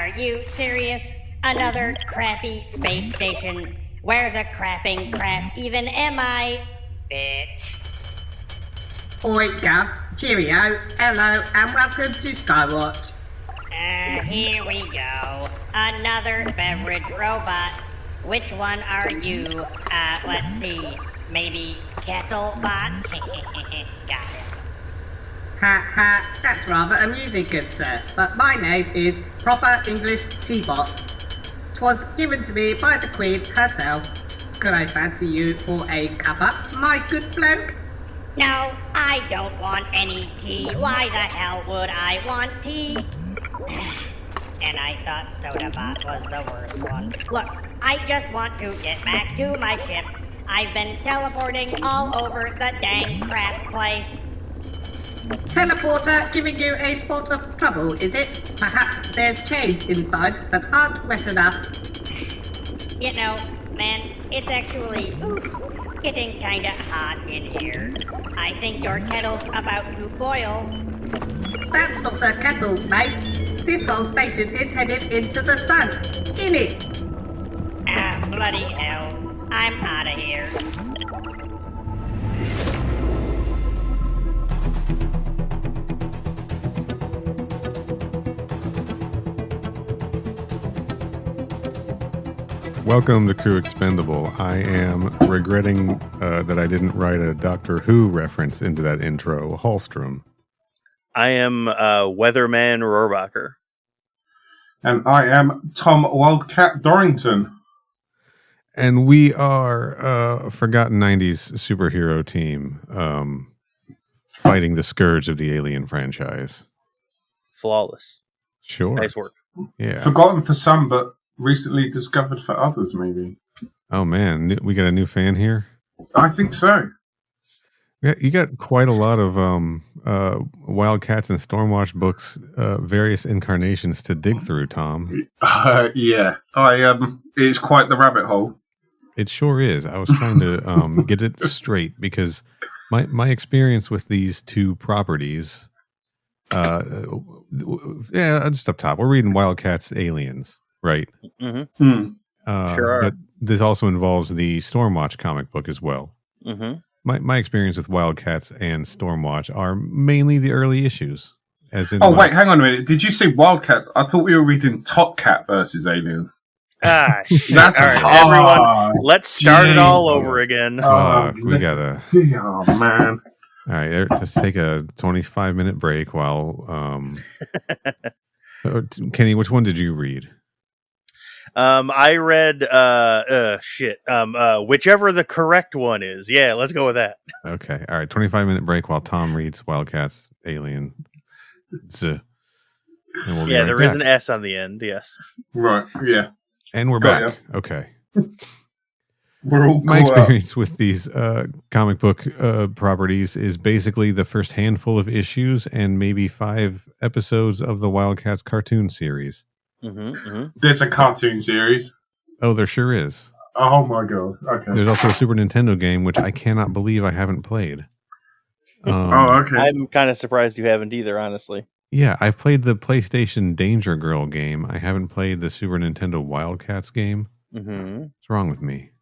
Are you serious? Another crappy space station? Where the crapping crap even am I, bitch? Oi, Gav. Cheerio. Hello, and welcome to Skywatch. Here we go. Another beverage robot. Which one are you? Let's see. Maybe Kettlebot? Got it. Ha ha, that's rather amusing, good sir. But my name is Proper English T-Bot. 'Twas given to me by the Queen herself. Could I fancy you for a cuppa, my good bloke? No, I don't want any tea. Why the hell would I want tea? And I thought Sodabot was the worst one. Look, I just want to get back to my ship. I've been teleporting all over the dang crap place. Teleporter giving you a spot of trouble, is it? Perhaps there's chains inside that aren't wet enough. You know, man, it's actually getting kinda hot in here. I think your kettle's about to boil. That's not a kettle, mate. This whole station is headed into the sun. In it. Ah, bloody hell. I'm outta here. Welcome to Crew Expendable. I am regretting that I didn't write a Doctor Who reference into that intro. Hallstrom. I am Weatherman Rohrbacher. And I am Tom Wildcat Dorrington. And we are a forgotten 90s superhero team fighting the scourge of the Alien franchise. Flawless. Sure. Nice work. Yeah. Forgotten for some, but recently discovered for others, maybe. Oh, man. We got a new fan here? I think so. Yeah, you got quite a lot of Wildcats and Stormwatch books, various incarnations to dig through, Tom. Yeah. It's quite the rabbit hole. It sure is. I was trying to get it straight because my experience with these two properties, just up top, we're reading Wildcats Aliens, right? Mm-hmm. Sure are. But this also involves the Stormwatch comic book as well. Mm-hmm. My experience with Wildcats and Stormwatch are mainly the early issues. Wait, hang on a minute. Did you say Wildcats? I thought we were reading Top Cat versus Alien. Ah, shit. That's all right, hard. everyone. Let's start it all over again. We gotta. Oh man! All right, just take a 25-minute break while. Kenny, which one did you read? I read whichever the correct one is. Yeah, let's go with that. Okay. All right, 25-minute break while Tom reads Wildcats Alien. There is an S on the end, yes. Right, yeah. And we're back. Okay. We're all My experience with these comic book properties is basically the first handful of issues and maybe 5 episodes of the Wildcats cartoon series. Mm-hmm, mm-hmm. There's a cartoon series. Oh, there sure is. Oh my god. Okay. There's also a Super Nintendo game, which I cannot believe I haven't played. Okay. I'm kind of surprised you haven't either, honestly. Yeah, I've played the PlayStation Danger Girl game. I haven't played the Super Nintendo Wildcats game. Mm-hmm. What's wrong with me?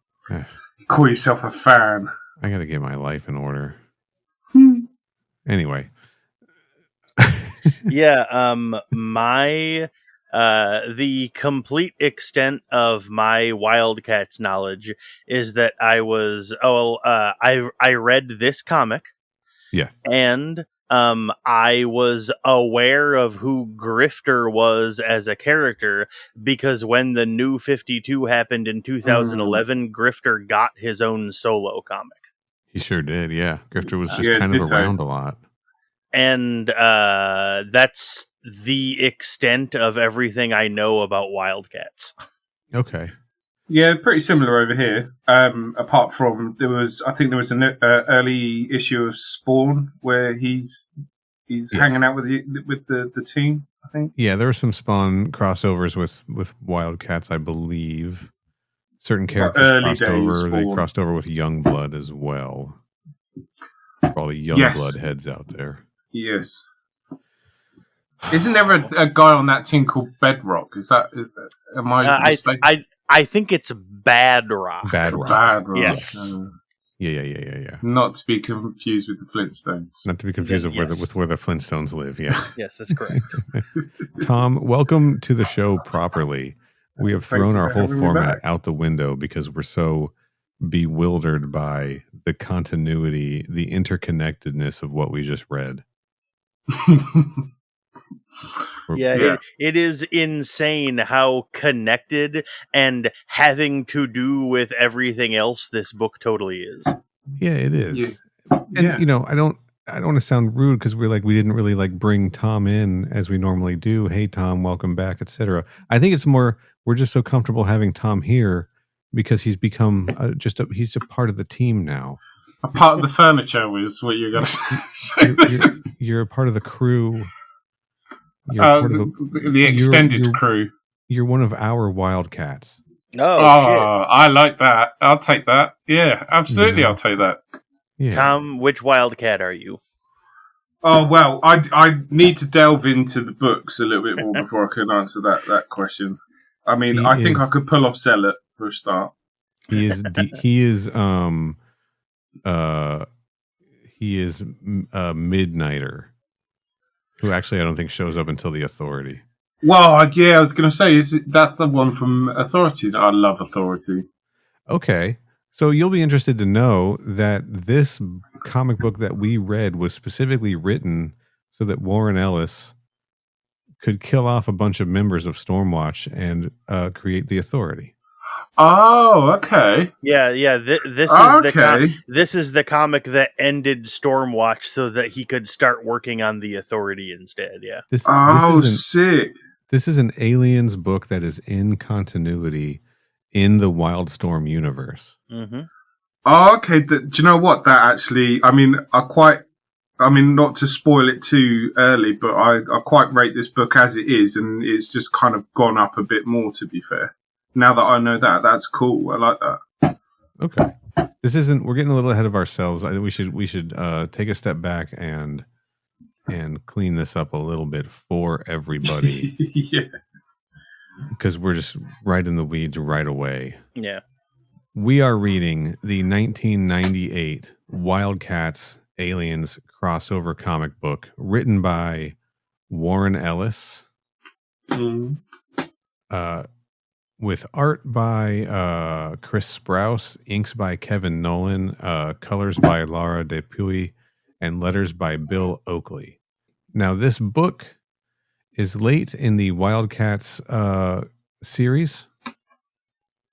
Call yourself a fan. I gotta get my life in order. Anyway. Yeah, the complete extent of my Wildcats knowledge is that I read this comic. Yeah. And I was aware of who Grifter was as a character because when the New 52 happened in 2011, Grifter got his own solo comic. He sure did, yeah. Grifter was just kind of around a lot. And that's the extent of everything I know about Wildcats. Okay. Yeah, pretty similar over here. Apart from there was an early issue of Spawn where he's hanging out with the team. I think. Yeah, there were some Spawn crossovers with Wildcats, I believe. Certain characters crossed over. Spawn. They crossed over with Youngblood as well. For all the Youngblood heads out there. Yes. Isn't there a guy on that team called Bedrock? Is that? Am I mistaken? I think it's Bad Rock. Bad Rock. Bad Rock. Yes. Yeah. Not to be confused with the Flintstones. Not to be confused with where the Flintstones live. Yeah. Yes, that's correct. Tom, welcome to the show properly. We have thrown our whole format back. out the window because we're so bewildered by the continuity, the interconnectedness of what we just read. It is insane how connected and having to do with everything else this book totally is. Yeah, it is. Yeah. And you know, I don't want to sound rude because we didn't really like bring Tom in as we normally do. Hey Tom, welcome back, etc. I think it's more we're just so comfortable having Tom here because he's become he's a part of the team now. A part of the furniture was what you're going to say. You're a part of the crew. You're part of the extended crew. You're one of our Wildcats. Oh, shit. I like that. I'll take that. Yeah, absolutely. I'll take that. Yeah. Tom, which Wildcat are you? Oh, well, I need to delve into the books a little bit more before I can answer that question. I mean, I think I could pull off Zealot for a start. He is Midnighter, who actually I don't think shows up until the Authority. Well, yeah, I was going to say, is that the one from Authority? I love Authority. Okay, so you'll be interested to know that this comic book that we read was specifically written so that Warren Ellis could kill off a bunch of members of Stormwatch and create the Authority. Oh, okay. Yeah. This is the comic that ended Stormwatch so that he could start working on the Authority instead. Yeah. Sick. This is an Aliens book that is in continuity in the Wildstorm universe. Mm-hmm. Oh, okay. Do you know what? That actually, not to spoil it too early, but I quite rate this book as it is, and it's just kind of gone up a bit more, to be fair. Now that I know that, that's cool. I like that. Okay. We're getting a little ahead of ourselves. I think we should take a step back and clean this up a little bit for everybody. Yeah. Because we're just right in the weeds right away. Yeah. We are reading the 1998 Wildcats Aliens crossover comic book written by Warren Ellis. With art by Chris Sprouse, inks by Kevin Nolan, colors by Laura Dupuy, and letters by Bill Oakley. Now, this book is late in the Wildcats series.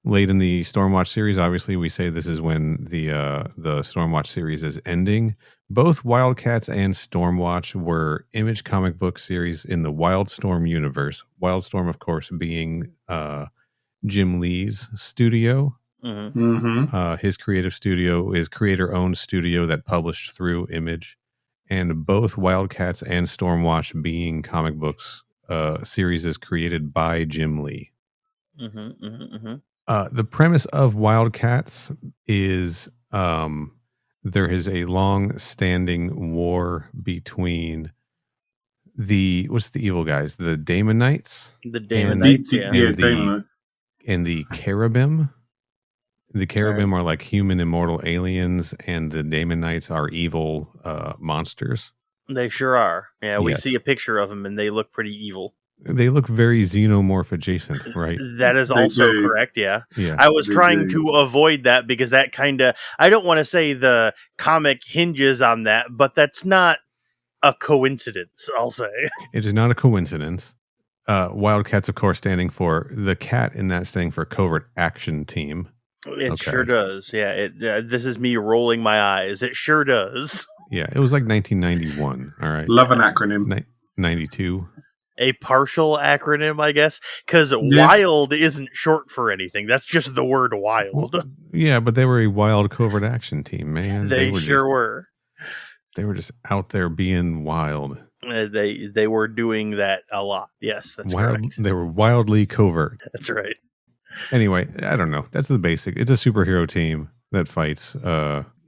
Late in the Stormwatch series. Obviously, we say this is when the Stormwatch series is ending. Both Wildcats and Stormwatch were Image comic book series in the Wildstorm universe. Wildstorm, of course, being Jim Lee's studio. Mm-hmm. His creative studio is creator-owned studio that published through Image. And both Wildcats and Stormwatch being comic books series is created by Jim Lee. The premise of Wildcats is there is a long-standing war between what's the evil guys? The Daemonites? The Daemonites, and the Cherubim. The Cherubim are like human immortal aliens, and the Daemonites are evil monsters. They sure are. Yeah, we Yes. see a picture of them, and they look pretty evil. They look very xenomorph adjacent, right? That is also correct, yeah. I was trying to avoid that because that kind of... I don't want to say the comic hinges on that, but that's not a coincidence, I'll say. It is not a coincidence. Wildcats, of course, standing for... The cat in that standing for Covert Action Team. It sure does, yeah. This is me rolling my eyes. It sure does. Yeah, it was like 1991, all right? Love an acronym. 92. A partial acronym, I guess, because WILD isn't short for anything. That's just the word wild. Well, yeah, but they were a wild covert action team, man. They sure were. They were just out there being wild. They were doing that a lot. Yes, that's correct. They were wildly covert. That's right. Anyway, I don't know. That's the basic. It's a superhero team that fights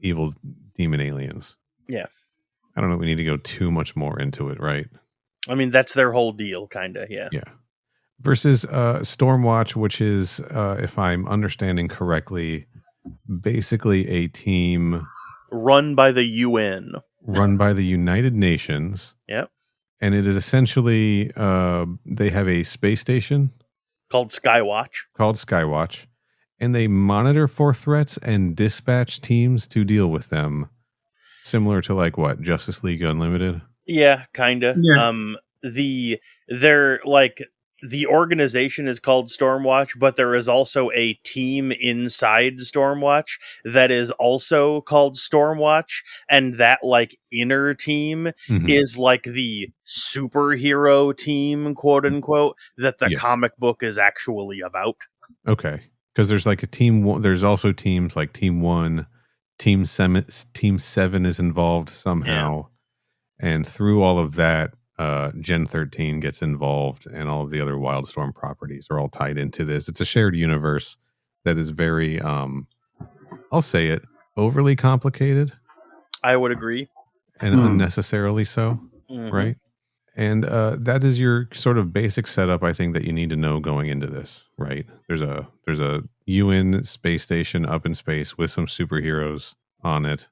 evil demon aliens. Yeah. I don't know if we need to go too much more into it, right? I mean, that's their whole deal, kind of. Yeah. Yeah. Versus Stormwatch, which is, if I'm understanding correctly, basically a team Run by the UN. run by the United Nations. Yep. And it is essentially, they have a space station Called Skywatch. and they monitor for threats and dispatch teams to deal with them. Similar to like what, Justice League Unlimited? Yeah, kind of. Yeah. They're like, the organization is called Stormwatch, but there is also a team inside Stormwatch that is also called Stormwatch, and that like inner team Mhm. is like the superhero team, quote unquote, that the Yes. comic book is actually about. Okay. Because there's like a team, there's also teams like Team 1, Team 7 is involved somehow. And through all of that, Gen 13 gets involved, and all of the other Wildstorm properties are all tied into this. It's a shared universe that is very, I'll say it, overly complicated I would agree. and unnecessarily so, Mhm. right? And that is your sort of basic setup, I think, that you need to know going into this, right? There's a UN space station up in space with some superheroes on it,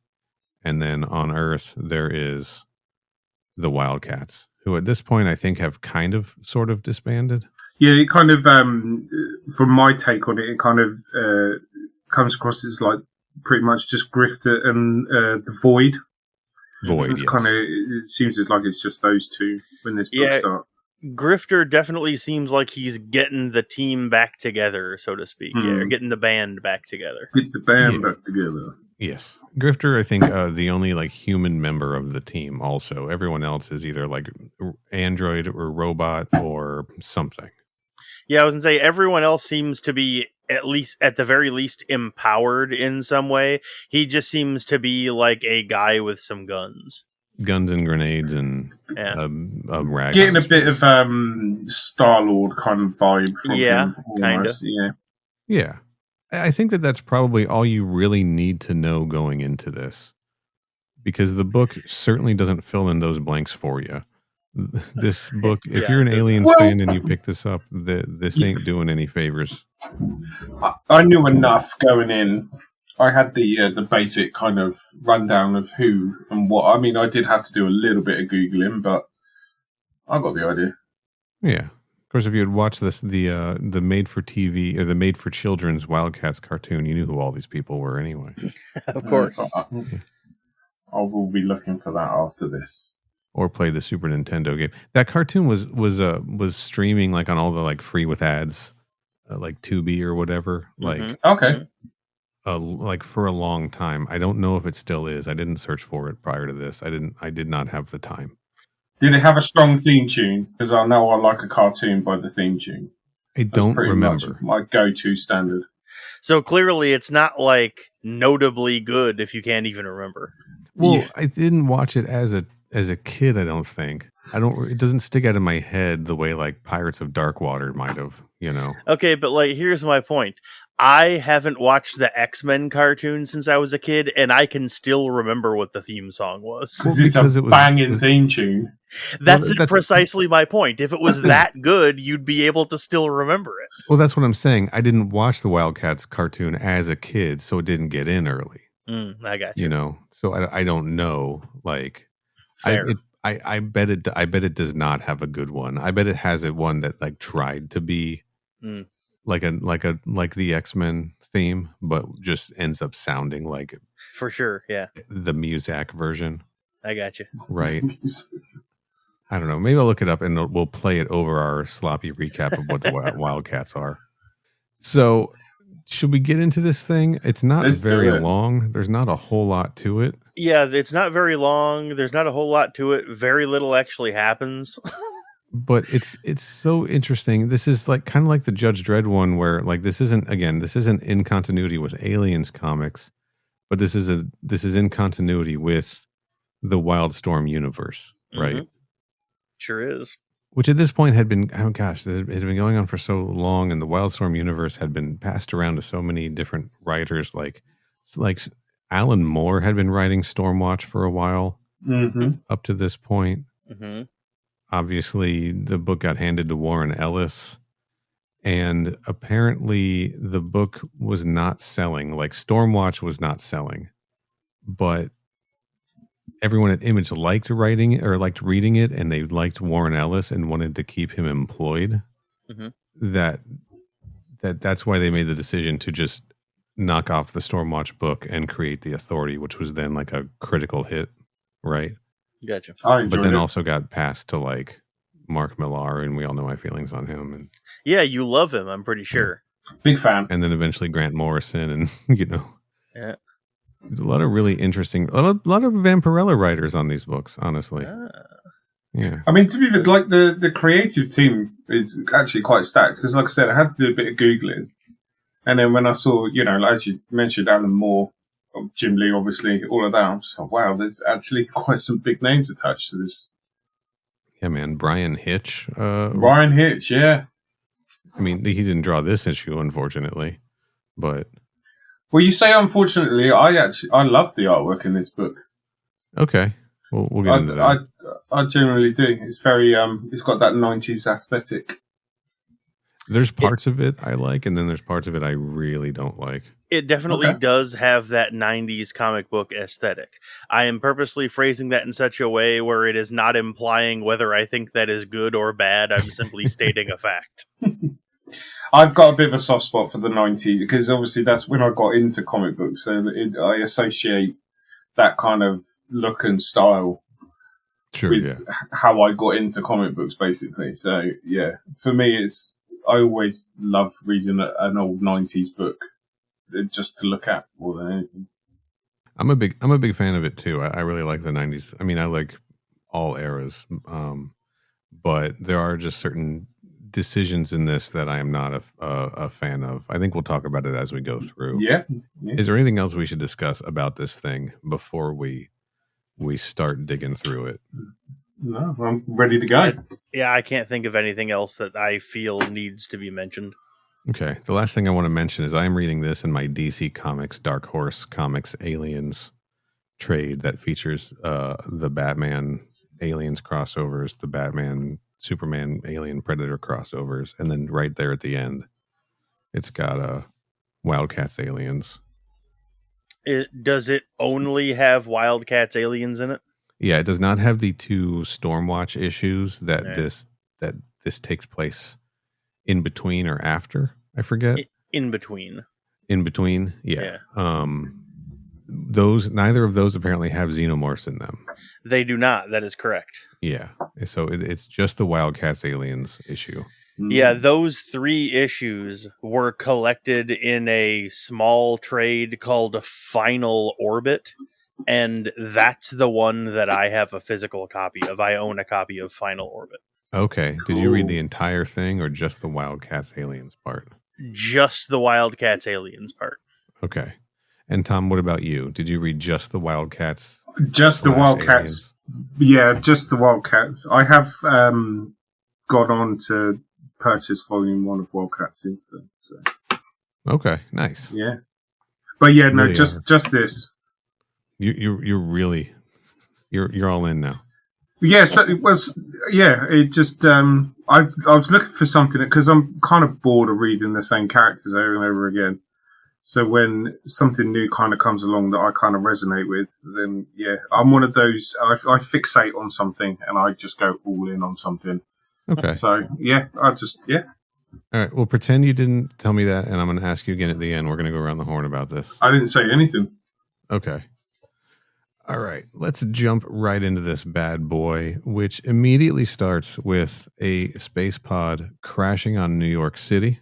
and then on Earth there is the Wildcats, who at this point I think have kind of sort of disbanded. Yeah, it kind of, from my take on it, it kind of comes across as like pretty much just Grifter and the Void. It's Yes. kind of, it seems like it's just those two when this book starts. Grifter definitely seems like he's getting the team back together, so to speak, or getting the band back together. Get the band back together. Yes. Grifter, I think, the only like human member of the team also. Everyone else is either like android or robot or something. Yeah, I was going to say, everyone else seems to be, at the very least, empowered in some way. He just seems to be like a guy with some guns. Guns and grenades and a rag. Getting a bit of Star-Lord kind of vibe from him. Kind of. Yeah. I think that's probably all you really need to know going into this, because the book certainly doesn't fill in those blanks for you. This book, if you're an Aliens fan and you pick this up, this ain't doing any favors. I knew enough going in. I had the basic kind of rundown of who and what. I mean, I did have to do a little bit of Googling, but I got the idea. Yeah. Of course, if you had watched the made for TV or the made for children's Wildcats cartoon, you knew who all these people were anyway. Of course. I will be looking for that after this. Or play the Super Nintendo game. That cartoon was streaming like on all the like free with ads, like Tubi or whatever. Like okay, like for a long time. I don't know if it still is. I didn't search for it prior to this. I did not have the time. Did it have a strong theme tune? Because I know I like a cartoon by the theme tune. I don't remember. My go-to standard. So clearly, it's not like notably good if you can't even remember. Well, I didn't watch it as a kid. I don't think. It doesn't stick out of my head the way like Pirates of Darkwater might have. You know. Okay, but like, here's my point. I haven't watched the X-Men cartoon since I was a kid, and I can still remember what the theme song was. Because it's a banging theme tune. That's precisely my point. If it was that good, you'd be able to still remember it. Well, that's what I'm saying. I didn't watch the Wildcats cartoon as a kid, so it didn't get in early. I got you. You know, so I don't know. Like, I bet it does not have a good one. I bet it has a one that like tried to be like the X-Men theme, but just ends up sounding like it. For sure, yeah. The Muzak version. I got you. Right. I don't know. Maybe I'll look it up and we'll play it over our sloppy recap of what the Wildcats are. So, should we get into this thing? It's not very long. There's not a whole lot to it. Yeah, it's not very long. There's not a whole lot to it. Very little actually happens. But it's so interesting. This is like kind of like the Judge Dredd one, where like this isn't in continuity with Aliens comics, but this is in continuity with the Wildstorm universe, right? Sure is. Which at this point had been, it had been going on for so long, and the Wildstorm universe had been passed around to so many different writers. Like Alan Moore had been writing Stormwatch for a while, up to this point. obviously the book got handed to Warren Ellis, and apparently the book was not selling. Like Stormwatch was not selling, but everyone at Image liked writing it or liked reading it, and they liked Warren Ellis and wanted to keep him employed. Mhm. That's why they made the decision to just knock off the Stormwatch book and create the Authority, which was then like a critical hit, right? Gotcha. I But then enjoyed it. also got passed to like Mark Millar, and we all know my feelings on him. And Yeah, you love him, I'm pretty sure. Big fan. and then eventually Grant Morrison, and Yeah. there's a lot of really interesting, a lot of Vampirella writers on these books, honestly. Yeah. I mean, to be fair, like the creative team is actually quite stacked because, like I said, I had to do a bit of googling, and then when I saw, like as you mentioned, Alan Moore, Jim Lee, obviously, all of that, I'm just like, wow, there's actually quite some big names attached to this. Yeah, man. Brian Hitch. Brian Hitch, yeah. I mean, he didn't draw this issue, unfortunately, but Well, you say unfortunately, I love the artwork in this book. okay. We'll get into that. I generally do. It's very it's got that 90s aesthetic. There's parts of it I like, and then there's parts of it I really don't like. It definitely Okay. does have that 90s comic book aesthetic. I am purposely phrasing that in such a way where it is not implying whether I think that is good or bad. I'm simply stating a fact. I've got a bit of a soft spot for the 90s because obviously that's when I got into comic books. So I associate that kind of look and style Sure, with yeah. how I got into comic books, basically. So, yeah, for me, I always love reading an old 90s book just to look at more than anything. I'm a big fan of it too. I really like the 90s. I mean, I like all eras, but there are just certain decisions in this that I am not a fan of. I think we'll talk about it as we go through. Yeah. Is there anything else we should discuss about this thing before we start digging through it? No, I'm ready to go. Yeah, I can't think of anything else that I feel needs to be mentioned. Okay. The last thing I want to mention is I am reading this in my DC Comics Dark Horse Comics Aliens trade that features the Batman Aliens crossovers, the Batman Superman Alien Predator crossovers, and then right there at the end, it's got WildC.A.T.s Aliens. Does it only have WildC.A.T.s Aliens in it? Yeah, it does not have the two Stormwatch issues that Yeah. this takes place in between or after. I forget. In between. In between, yeah. Neither of those apparently have xenomorphs in them. They do not. That is correct. Yeah, so it's just the WildC.A.T.s Aliens issue. Yeah, those 3 issues were collected in a small trade called Final Orbit, and that's the one that I have a physical copy of. I own a copy of Final Orbit. Okay, did you read the entire thing or just the WildC.A.T.s Aliens part? Just the WildC.A.T.s Aliens part. Okay. And Tom, what about you? Did you read just the WildC.A.T.s? Just the WildC.A.T.s. Aliens? Yeah, just the WildC.A.T.s. I have gone on to purchase volume 1 of WildC.A.T.s since then. So. Okay, nice. Yeah. But yeah, no, Really just this. You're really you're all in now. Yeah, so it was. Yeah, it just. I was looking for something because I'm kind of bored of reading the same characters over and over again. So when something new kind of comes along that I kind of resonate with, then yeah, I'm one of those. I fixate on something and I just go all in on something. Okay. So yeah, All right. Well, pretend you didn't tell me that, and I'm going to ask you again at the end. We're going to go around the horn about this. I didn't say anything. Okay. All right. Let's jump right into this bad boy, which immediately starts with a space pod crashing on New York City.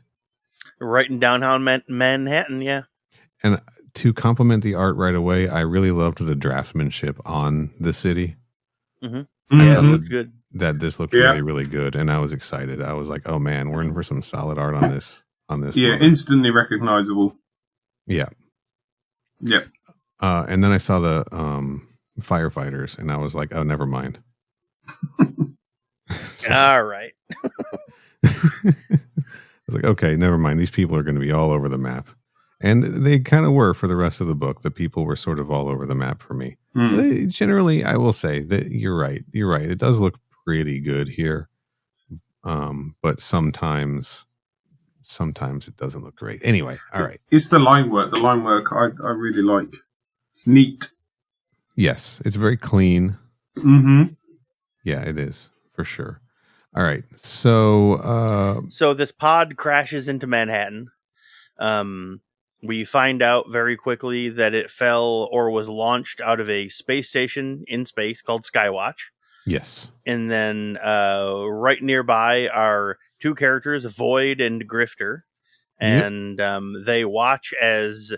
Right in downtown Manhattan, yeah. And to compliment the art right away, I really loved the draftsmanship on the city. Mm-hmm. Yeah, it looked good. That this looked really, really good, and I was excited. I was like, "Oh man, we're in for some solid art on this." Yeah, moment. instantly recognizable. Yeah. Yep. And then I saw the firefighters, and I was like, "Oh, never mind." All right. I was like, "Okay, never mind. These people are going to be all over the map," and they kind of were for the rest of the book. The people were sort of all over the map for me. They, generally, I will say that you're right. You're right. It does look pretty good here. But sometimes it doesn't look great. Anyway, all right. It's the line work. The line work I really like. It's neat. Yes, it's very clean. Mm-hmm. Yeah, it is for sure. All right, so this pod crashes into Manhattan. We find out very quickly that it fell or was launched out of a space station in space called Skywatch. yes, And then right nearby are two characters, Void and Grifter. And they watch as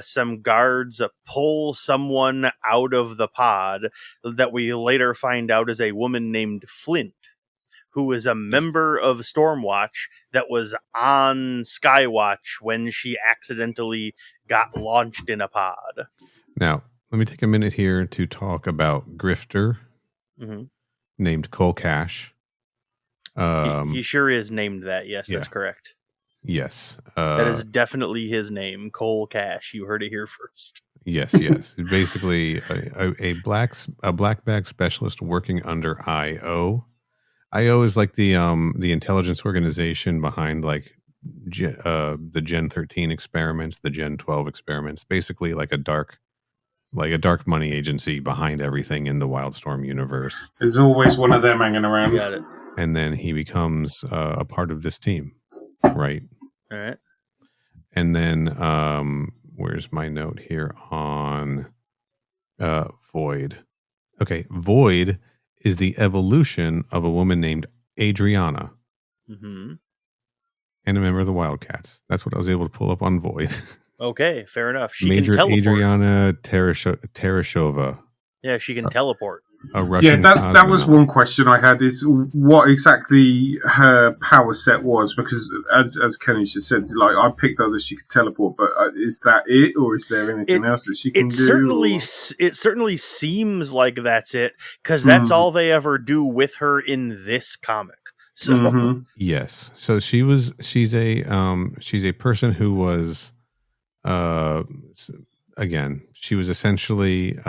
some guards pull someone out of the pod that we later find out is a woman named Flint, who is a member of Stormwatch that was on Skywatch when she accidentally got launched in a pod. Now, let me take a minute here to talk about Grifter, named Cole Cash. He sure is named that. Yes, that's correct. Yes. That is definitely his name, Cole Cash. You heard it here first. Yes. Basically, a black bag specialist working under IO. IO is like the intelligence organization behind like the Gen 13 experiments, the Gen 12 experiments. Basically, like a dark money agency behind everything in the Wildstorm universe. There's always one of them hanging around. Got it. And then he becomes a part of this team, right? All right. And then where's my note here on Void? Okay, Void is the evolution of a woman named Adriana. Mm-hmm. And a member of the WildC.A.T.s. That's what I was able to pull up on Void. Okay, fair enough. She Major can teleport. Adriana Tereshova. Yeah, she can teleport. A Russian that was cosmonaut. one question I had, is what exactly her power set was, because as Kenny just said, like, I picked up that she could teleport, but is that it, or is there anything else that she can do? It certainly seems like that's it, because that's all they ever do with her in this comic. So yes, so she's a person who was again, she was essentially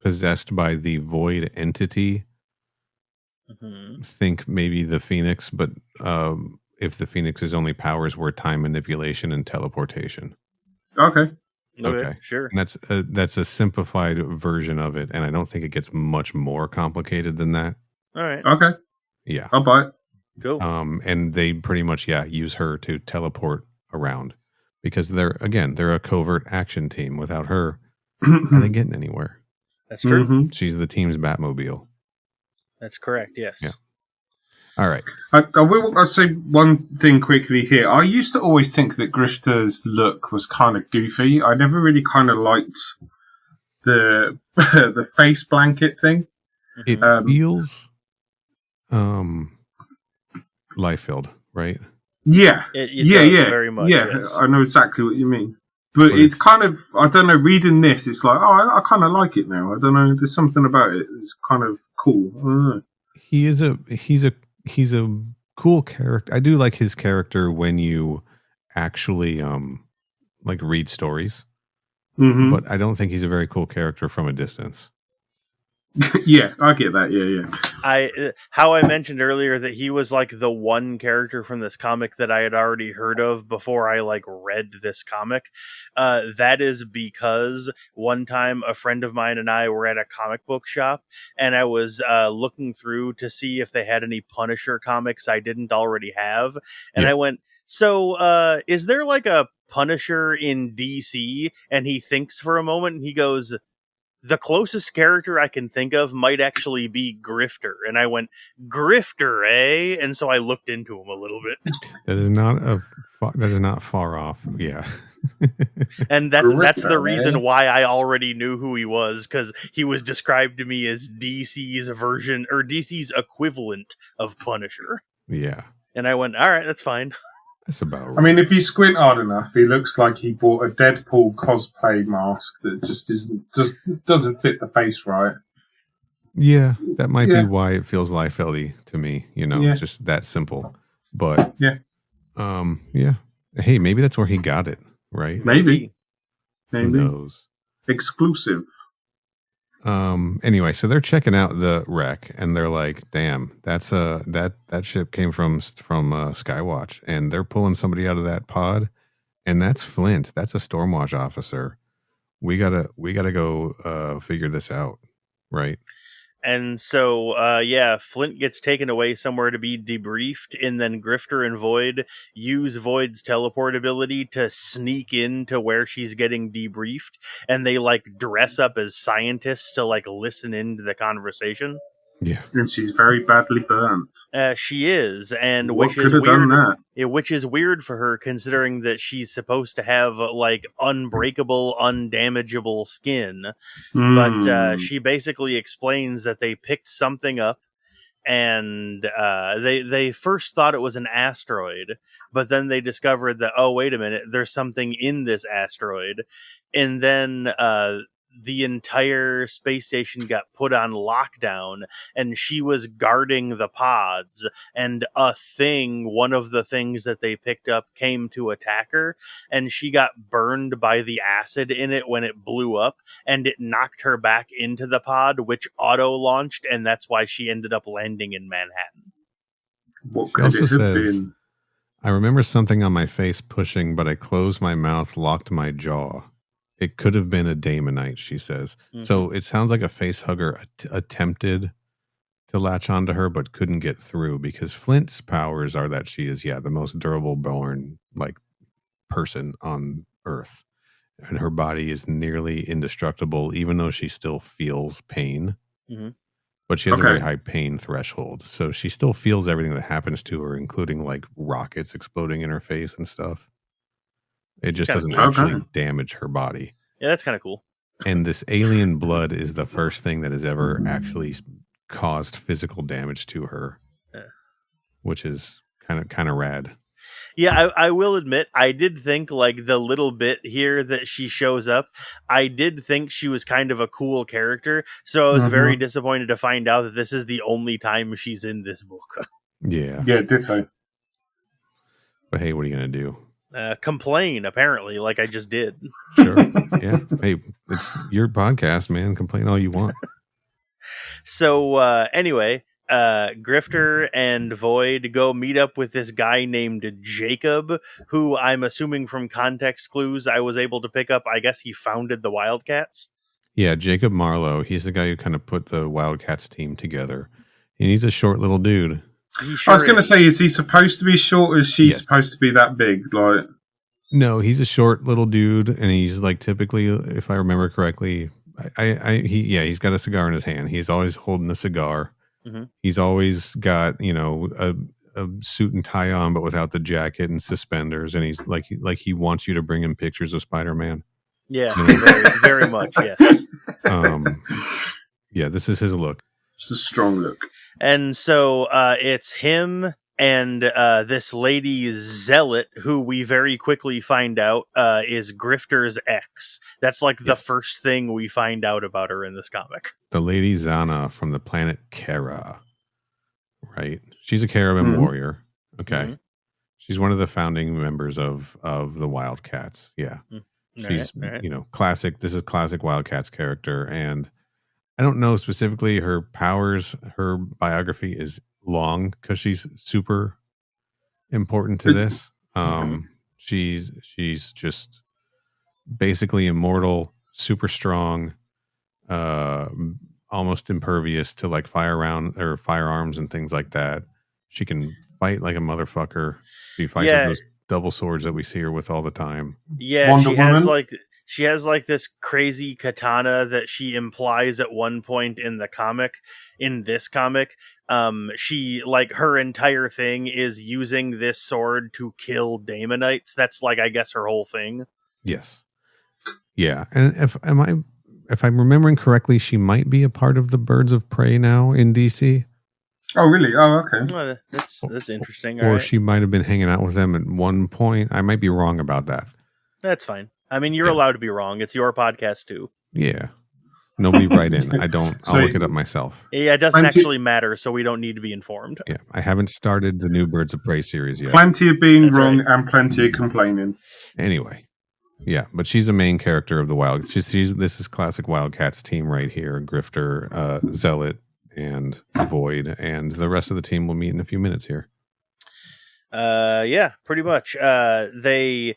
possessed by the Void entity. Think maybe the Phoenix, but if the Phoenix's only powers were time manipulation and teleportation. Okay, sure. And that's a simplified version of it, and I don't think it gets much more complicated than that. All right. Okay. Yeah. I'll buy it. Cool. And they pretty much use her to teleport around, because they're a covert action team. Without her, are they getting anywhere? That's true. She's the team's Batmobile. That's correct. Yes. Yeah. All right. I'll say one thing quickly here. I used to always think that Grifter's look was kind of goofy. I never really kind of liked the the face blanket thing. It feels life-filled, right? Yeah. It does very much. Yeah, yes. I know exactly what you mean. But it's kind of, I don't know, reading this, it's like, I kind of like it now. I don't know, there's something about it. It's kind of cool. I don't know. He's a cool character. I do like his character when you actually like read stories. But I don't think he's a very cool character from a distance. Yeah, I get that. Yeah. How I mentioned earlier that he was like the one character from this comic that I had already heard of before I like read this comic. That is because one time a friend of mine and I were at a comic book shop, and I was looking through to see if they had any Punisher comics I didn't already have, and I went, so is there like a Punisher in DC? And he thinks for a moment and he goes, the closest character I can think of might actually be Grifter. And I went, Grifter, eh? And so I looked into him a little bit. That is not far off. Yeah. And that's the Grifter, reason why I already knew who he was, because he was described to me as DC's version, or DC's equivalent of Punisher. Yeah. And I went, all right, that's fine. That's about right. I mean, if you squint hard enough, he looks like he bought a Deadpool cosplay mask that just doesn't fit the face right. Yeah, that might be why it feels life-feldy to me. It's just that simple. But hey, maybe that's where he got it, right? Maybe. Who knows? Exclusive. Anyway, so they're checking out the wreck, and they're like, "Damn, that's that ship came from Skywatch, and they're pulling somebody out of that pod, and that's Flint. That's a Stormwatch officer. We gotta go figure this out, right?" And so, Flint gets taken away somewhere to be debriefed, and then Grifter and Void use Void's teleport ability to sneak into where she's getting debriefed, and they like dress up as scientists to like listen into the conversation. Yeah, and she's very badly burnt. She is, and What which is could have done weird. that? Which is weird for her, considering that she's supposed to have like unbreakable, undamageable skin. But she basically explains that they picked something up, and they first thought it was an asteroid, but then they discovered that, oh, wait a minute, there's something in this asteroid, and then the entire space station got put on lockdown, and she was guarding the pods, and one of the things that they picked up came to attack her, and she got burned by the acid in it when it blew up, and it knocked her back into the pod, which auto-launched, and that's why she ended up landing in Manhattan. What she could also it have says, been? "I remember something on my face pushing, but I closed my mouth, locked my jaw. It could have been a Damonite," she says. Mhm. So it sounds like a face hugger attempted to latch onto her, but couldn't get through, because Flint's powers are that she is, the most durable born like person on Earth, and her body is nearly indestructible, even though she still feels pain. Mhm. But she has a Okay. very high pain threshold, so she still feels everything that happens to her, including like rockets exploding in her face and stuff. It just kinda doesn't cool. actually Okay. damage her body. Yeah, that's kind of cool. And this alien blood is the first thing that has ever actually caused physical damage to her, Yeah. which is kind of rad. Yeah, I will admit, I did think, like, the little bit here that she shows up, I did think she was kind of a cool character, so I was very disappointed to find out that this is the only time she's in this book. Yeah. Yeah, ditto. But hey, what are you going to do? Complain, apparently, like I just did. Sure. Yeah. Hey, it's your podcast, man. Complain all you want. So, anyway, Grifter and Void go meet up with this guy named Jacob, who I'm assuming from context clues I was able to pick up. I guess he founded the WildC.A.T.s. Yeah, Jacob Marlowe. He's the guy who kind of put the WildC.A.T.s team together. And he's a short little dude. He sure I was going to is. say, is he supposed to be short, or is she Yes. supposed to be that big? Like, No, he's a short little dude, and he's like typically, if I remember correctly, he's got a cigar in his hand. He's always holding a cigar. Mhm. He's always got a suit and tie on, but without the jacket and suspenders. And he's like he wants you to bring him pictures of Spider-Man. Yeah, very, very much, yes. Yeah, this is his look. it's a strong look. And so it's him and this lady Zealot, who we very quickly find out is Grifter's ex. That's like the first thing we find out about her in this comic. The lady Zana from the planet Kara, right? She's a Carabin warrior. Okay. Mhm. She's one of the founding members of the WildC.A.T.s. Yeah. She's, Right. classic. This is classic WildC.A.T.s character. And I don't know specifically her powers. Her biography is long because she's super important to this. She's just basically immortal, super strong, almost impervious to like firearms and things like that. She can fight like a motherfucker. She fights with those double swords that we see her with all the time. Yeah, Wonder Woman? she has like this crazy katana that she implies at one point in this comic. She, like, her entire thing is using this sword to kill Damonites. That's like, I guess, her whole thing. Yes. Yeah. And if I'm remembering correctly, she might be a part of the Birds of Prey now in DC. Oh, really? Oh, okay. Well, that's interesting. Or right. she might have been hanging out with them at one point. I might be wrong about that. That's fine. I mean, you're allowed to be wrong. It's your podcast too. Yeah. Nobody write in. I don't. I'll look it up myself. Yeah, it doesn't actually matter, so we don't need to be informed. Yeah. I haven't started the new Birds of Prey series yet. Plenty of being That's wrong right. and plenty of complaining. Anyway. Yeah, but she's the main character of the Wild. This is classic Wildcats team right here. Grifter, Zealot, and Void, and the rest of the team will meet in a few minutes here. Yeah, pretty much. They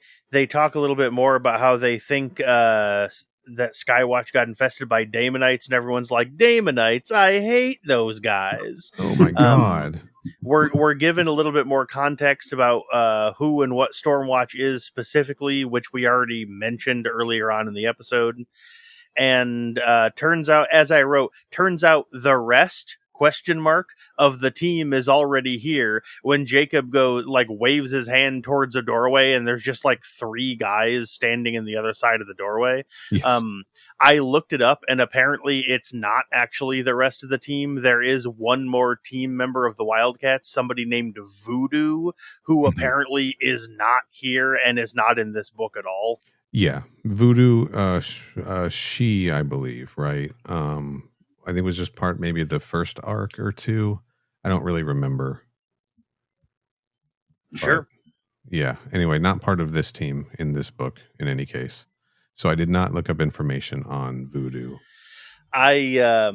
talk a little bit more about how they think that Skywatch got infested by Daemonites, and everyone's like, Daemonites, I hate those guys. Oh my god. We're given a little bit more context about who and what Stormwatch is specifically, which we already mentioned earlier on in the episode. And turns out, as I wrote, the rest of the team is already here when Jacob waves his hand towards a doorway, and there's just like 3 guys standing in the other side of the doorway. Yes. I looked it up, and apparently it's not actually the rest of the team. There is one more team member of the Wildcats, somebody named Voodoo, who apparently is not here and is not in this book at all. Yeah, Voodoo, she, I believe, right? I think it was just part maybe the first arc or 2. I don't really remember. Sure. But, yeah. Anyway, not part of this team in this book in any case. So I did not look up information on Voodoo. I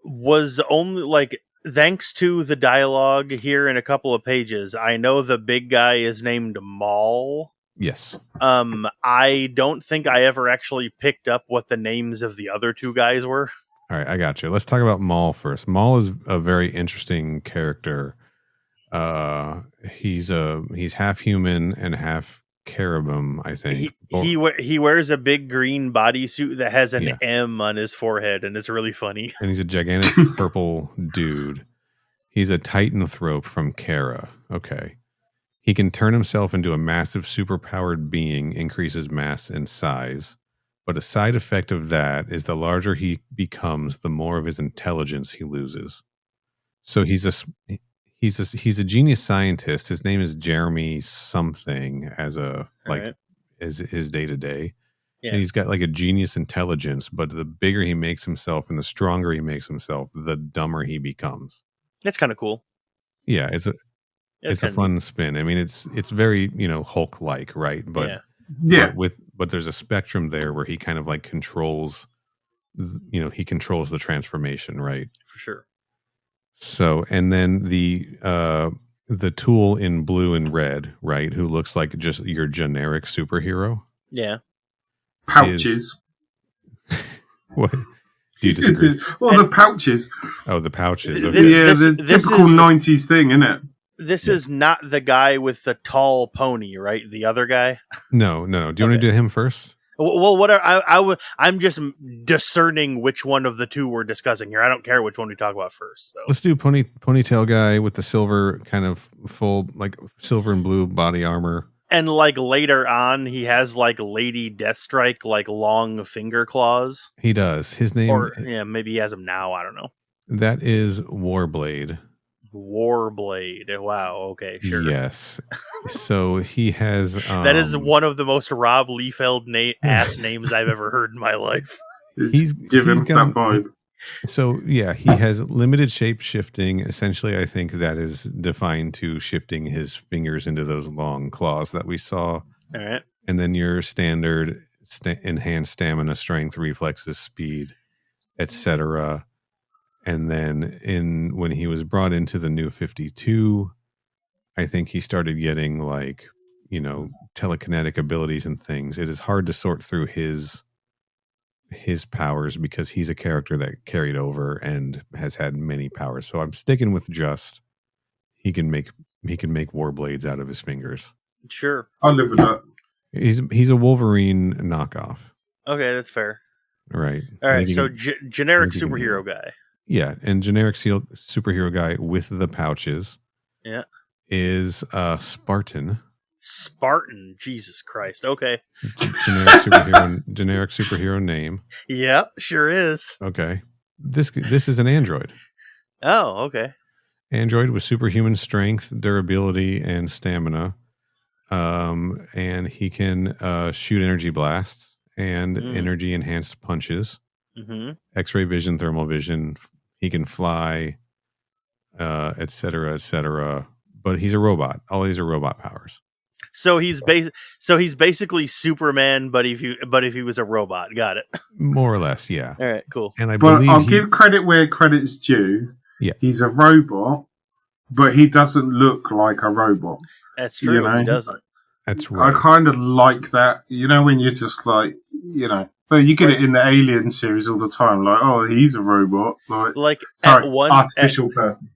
was only thanks to the dialogue here in a couple of pages, I know the big guy is named Maul. Yes. I don't think I ever actually picked up what the names of the other 2 guys were. All right, I got you. Let's talk about Maul first. Maul is a very interesting character. He's half human and half cherubim, I think. He wears a big green bodysuit that has an M on his forehead, and it's really funny. And he's a gigantic purple dude. He's a titanthrope from Kara. Okay. He can turn himself into a massive superpowered being, increases mass and size. But a side effect of that is the larger he becomes, the more of his intelligence he loses. So he's a genius scientist. His name is Jeremy something as his day to day. And he's got like a genius intelligence, but the bigger he makes himself and the stronger he makes himself, the dumber he becomes. That's kind of cool. Yeah, it's a fun spin. I mean, it's very, Hulk like, right? But but there's a spectrum there where he kind of like controls, he controls the transformation, right? For sure. So, and then the tool in blue and red, right? Who looks like just your generic superhero? Yeah. Pouches. What? Do you disagree? The pouches. Oh, the pouches. Okay. The typical 90s thing, isn't it? This is not the guy with the tall pony, right? The other guy? No. Do you want to do him first? Well, I'm just discerning which one of the 2 we're discussing here. I don't care which one we talk about first. So. Let's do ponytail guy with the silver kind of full, like silver and blue body armor. And later on, he has Lady Deathstrike, long finger claws. He does. His name, or maybe he has them now. I don't know. That is Warblade. Warblade. Wow. Okay. Sure. Yes. So he has. That is one of the most Rob Liefeld ass names I've ever heard in my life. He's given that vibe. So yeah, he has limited shape shifting. Essentially, I think that is defined to shifting his fingers into those long claws that we saw. All right. And then your standard enhanced stamina, strength, reflexes, speed, etc. And then when he was brought into the new 52, I think he started getting telekinetic abilities and things. It is hard to sort through his powers because he's a character that carried over and has had many powers. So I'm sticking with just he can make Warblades out of his fingers. Sure. I'll live with that. He's a Wolverine knockoff. Okay, that's fair. Right. All right, so generic superhero guy. Yeah, and generic superhero guy with the pouches. Yeah. Is Spartan. Spartan, Jesus Christ. Okay. Generic superhero name. Yeah, sure is. Okay. This is an android. Oh, okay. Android with superhuman strength, durability, and stamina. And he can shoot energy blasts and energy enhanced punches. Mm-hmm. X-ray vision, thermal vision. He can fly, etc., etc. But he's a robot. All these are robot powers. So he's basically Superman, but if he was a robot. Got it. More or less, yeah. All right, cool. And I But believe I'll give credit where credit's due. Yeah. He's a robot, but he doesn't look like a robot. That's true. You know? He doesn't. that's right. I kind of like that. You know, when you're just like, you know, well, you get it in the Alien series all the time. Like, oh, he's a robot. Like Sorry, artificial person.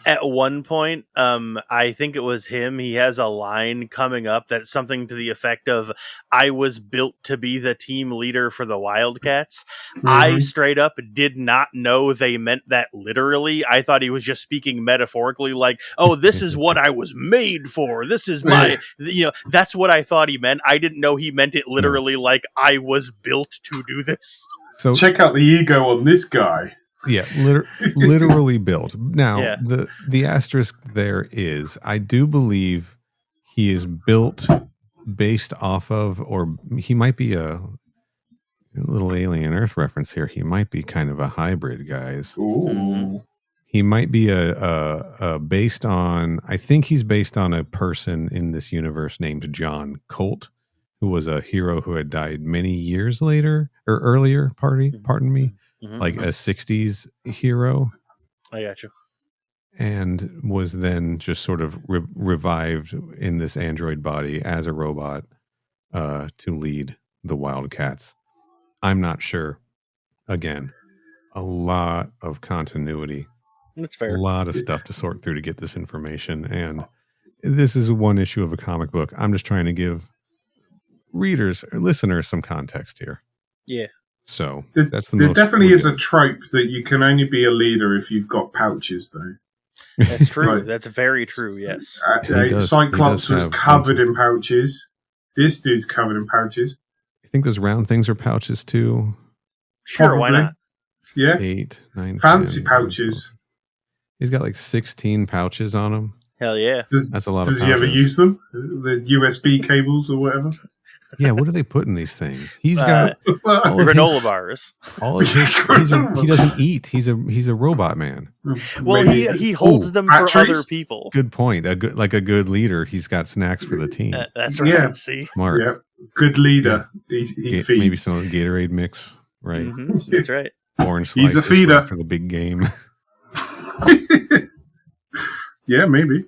At one point, I think it was him. He has a line coming up that's something to the effect of, "I was built to be the team leader for the Wildcats." I straight up did not know they meant that literally. I thought he was just speaking metaphorically, like, "Oh, this is what I was made for. This is my," that's what I thought he meant. I didn't know he meant it literally, like I was built to do this. So check out the ego on this guy. Yeah, literally built. Now, Yeah. the asterisk there is, I do believe he is built based off of, or he might be a little Alien Earth reference here. He might be kind of a hybrid, guys. Ooh. He might be a based on, I think he's based on a person in this universe named John Colt, who was a hero who had died many years later, or earlier, pardon me. Like a 60s hero. I got you. And was then just sort of revived in this android body as a robot to lead the Wildcats. I'm not sure. Again, a lot of continuity. That's fair. A lot of stuff to sort through to get this information. And this is one issue of a comic book. I'm just trying to give readers or listeners some context here. Yeah. So that's there definitely is a trope that you can only be a leader if you've got pouches, though. That's true. Right. That's very true. Yes. Cyclops was covered in pouches. This dude's covered in pouches. You think those round things are pouches too? Sure, Probably. Why not? Yeah. 8, 9, fancy 10, pouches. He's got like 16 pouches on him. Hell yeah. That's a lot of pouches. Does he ever use them? The USB cables or whatever? Yeah, what do they put in these things? He's got granola bars. All of his, he doesn't eat. He's a robot man. Well, he holds them for other people. Good point. A good leader. He's got snacks for the team. That's right. Yeah. See, smart. Yeah. Good leader. Yeah. He feeds. Maybe some Gatorade mix. Right. Mm-hmm. That's right. Orange slices. He's a feeder for the big game. Yeah, maybe.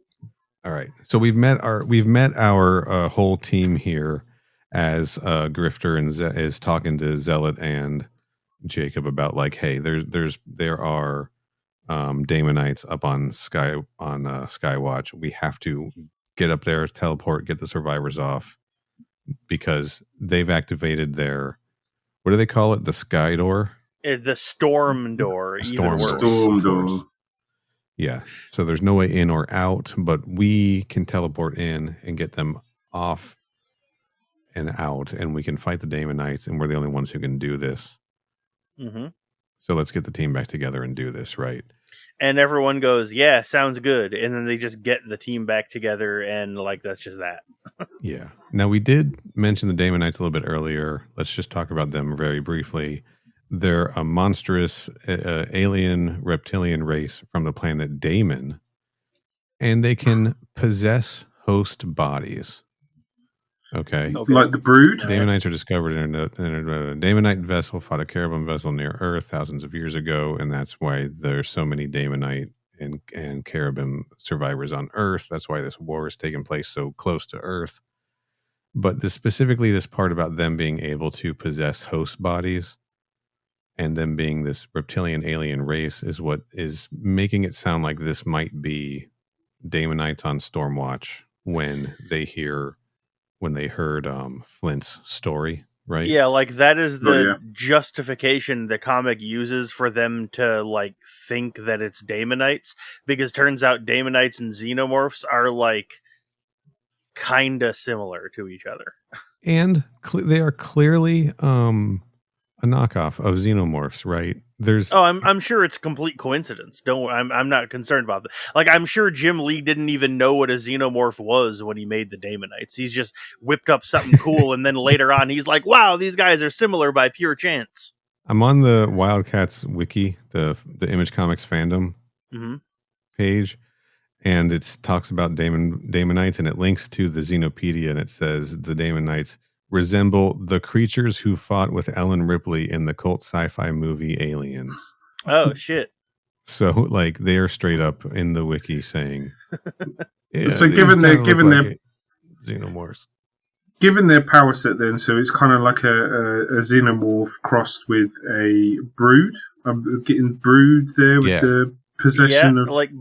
All right. So we've met our whole team here. As Grifter and is talking to Zealot and Jacob about like, hey, there are Daemonites up on Skywatch. We have to get up there, teleport, get the survivors off because they've activated their, what do they call it? The Sky Door, the Storm Door, Storm Door. Yeah. So there's no way in or out, but we can teleport in and get them off and out, and we can fight the Daemonites, and we're the only ones who can do this. Mm-hmm. So let's get the team back together and do this, right? And everyone goes, yeah, sounds good. And then they just get the team back together, and like that's just that. Yeah. Now, we did mention the Daemonites a little bit earlier. Let's just talk about them very briefly. They're a monstrous alien reptilian race from the planet Daemon, and they can possess host bodies. Okay. Like the Brood? Daemonites are discovered in a Daemonite vessel, fought a Cherubim vessel near Earth thousands of years ago, and that's why there's so many Daemonite and Cherubim survivors on Earth. That's why this war is taking place so close to Earth. But specifically this part about them being able to possess host bodies and them being this reptilian alien race is what is making it sound like this might be Daemonites on Stormwatch when they heard Flint's story, right? Yeah, like that is the justification the comic uses for them to like think that it's Daemonites, because turns out Daemonites and Xenomorphs are like kind of similar to each other. And they are clearly a knockoff of Xenomorphs, right? I'm sure it's complete coincidence. I'm not concerned about that. Like, I'm sure Jim Lee didn't even know what a Xenomorph was when he made the Daemonites. He's just whipped up something cool, and then later on, he's like, "Wow, these guys are similar by pure chance." I'm on the Wildcats wiki, the Image Comics fandom page, And it talks about Daemonites, and it links to the Xenopedia, and it says the Daemonites resemble the creatures who fought with Ellen Ripley in the cult sci-fi movie Aliens. Oh shit! So like they are straight up in the wiki saying, yeah, so given their xenomorphs, given their power set, then so it's kind of like a xenomorph crossed with a brood. I'm getting brood there with the possession of like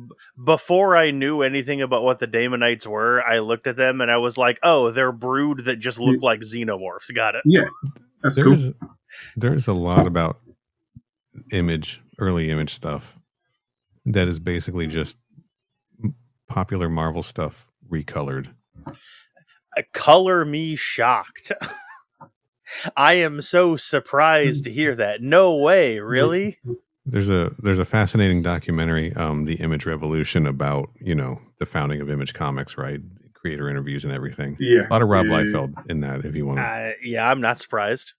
before I knew anything about what the Daemonites were, I looked at them and I was like, oh, they're brood that just look like xenomorphs. Got it. Yeah, that's cool. There's a lot about early image stuff that is basically just popular Marvel stuff recolored. Color me shocked. I am so surprised to hear that. No way, really? There's a fascinating documentary, The Image Revolution, about, the founding of Image Comics, right? Creator interviews and everything. Yeah. A lot of Rob Liefeld in that, if you want to. Yeah, I'm not surprised.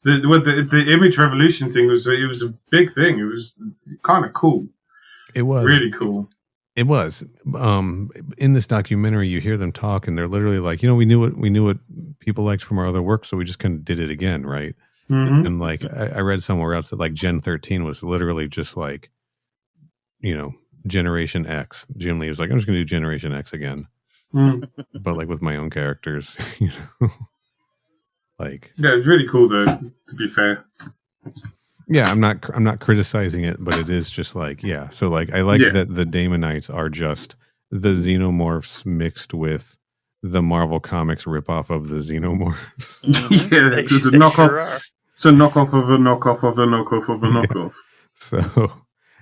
The Image Revolution thing was a big thing. It was kind of cool. It was really cool. It was. In this documentary, you hear them talk, and they're literally like, we knew what people liked from our other work, so we just kind of did it again, right? Mm-hmm. And like I read somewhere else that like Gen 13 was literally just like, Generation X. Jim Lee was like, I'm just going to do Generation X again, but like with my own characters, Like, yeah, it's really cool though. To be fair. Yeah, I'm not criticizing it, but it is just like, yeah. So like, I like that the Daemonites are just the xenomorphs mixed with the Marvel Comics ripoff of the xenomorphs. Yeah, it's a knockoff. Sure, it's a knockoff of a knockoff of a knockoff of a knockoff. So,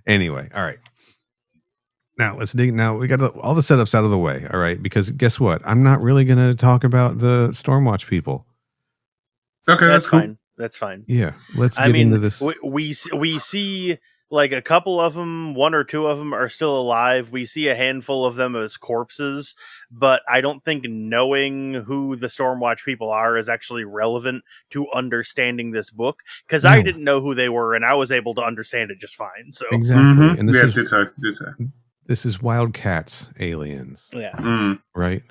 anyway, all right. Now let's dig. Now we got all the setups out of the way. All right, because guess what? I'm not really going to talk about the Stormwatch people. Okay, that's cool. Fine. That's fine. Yeah, let's get into this. We see like a couple of them, one or two of them are still alive. We see a handful of them as corpses, but I don't think knowing who the Stormwatch people are is actually relevant to understanding this book, because I didn't know who they were and I was able to understand it just fine. So exactly, and this ditto. This is WildC.A.T.s aliens. Yeah. Right.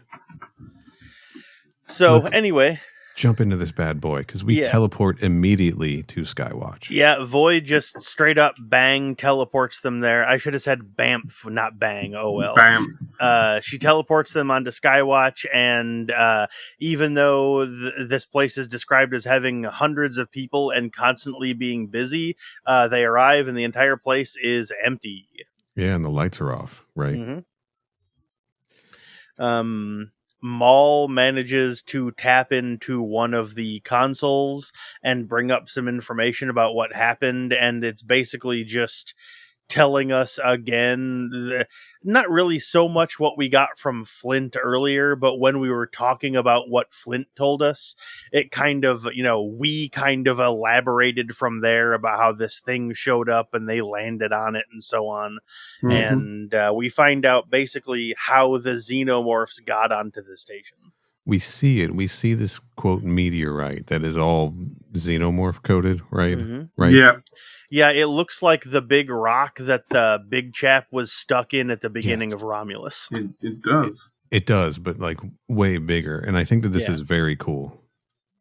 So anyway, jump into this bad boy because we teleport immediately to Skywatch. Yeah, Void just straight up bang teleports them there. I should have said bamf, not bang. Oh well. Bam. She teleports them onto Skywatch, and even though this place is described as having hundreds of people and constantly being busy, they arrive and the entire place is empty. Yeah, and the lights are off, right? Mm-hmm. Maul manages to tap into one of the consoles and bring up some information about what happened, and it's basically just telling us again, not really so much what we got from Flint earlier, but when we were talking about what Flint told us, it kind of, we kind of elaborated from there about how this thing showed up and they landed on it and so on. Mm-hmm. And we find out basically how the xenomorphs got onto the station. We see it. We see this, quote, meteorite that is all xenomorph coated, right? Mm-hmm. Right. Yeah. Yeah, it looks like the big rock that the big chap was stuck in at the beginning of Romulus. It does. It does, but like way bigger. And I think that this is very cool.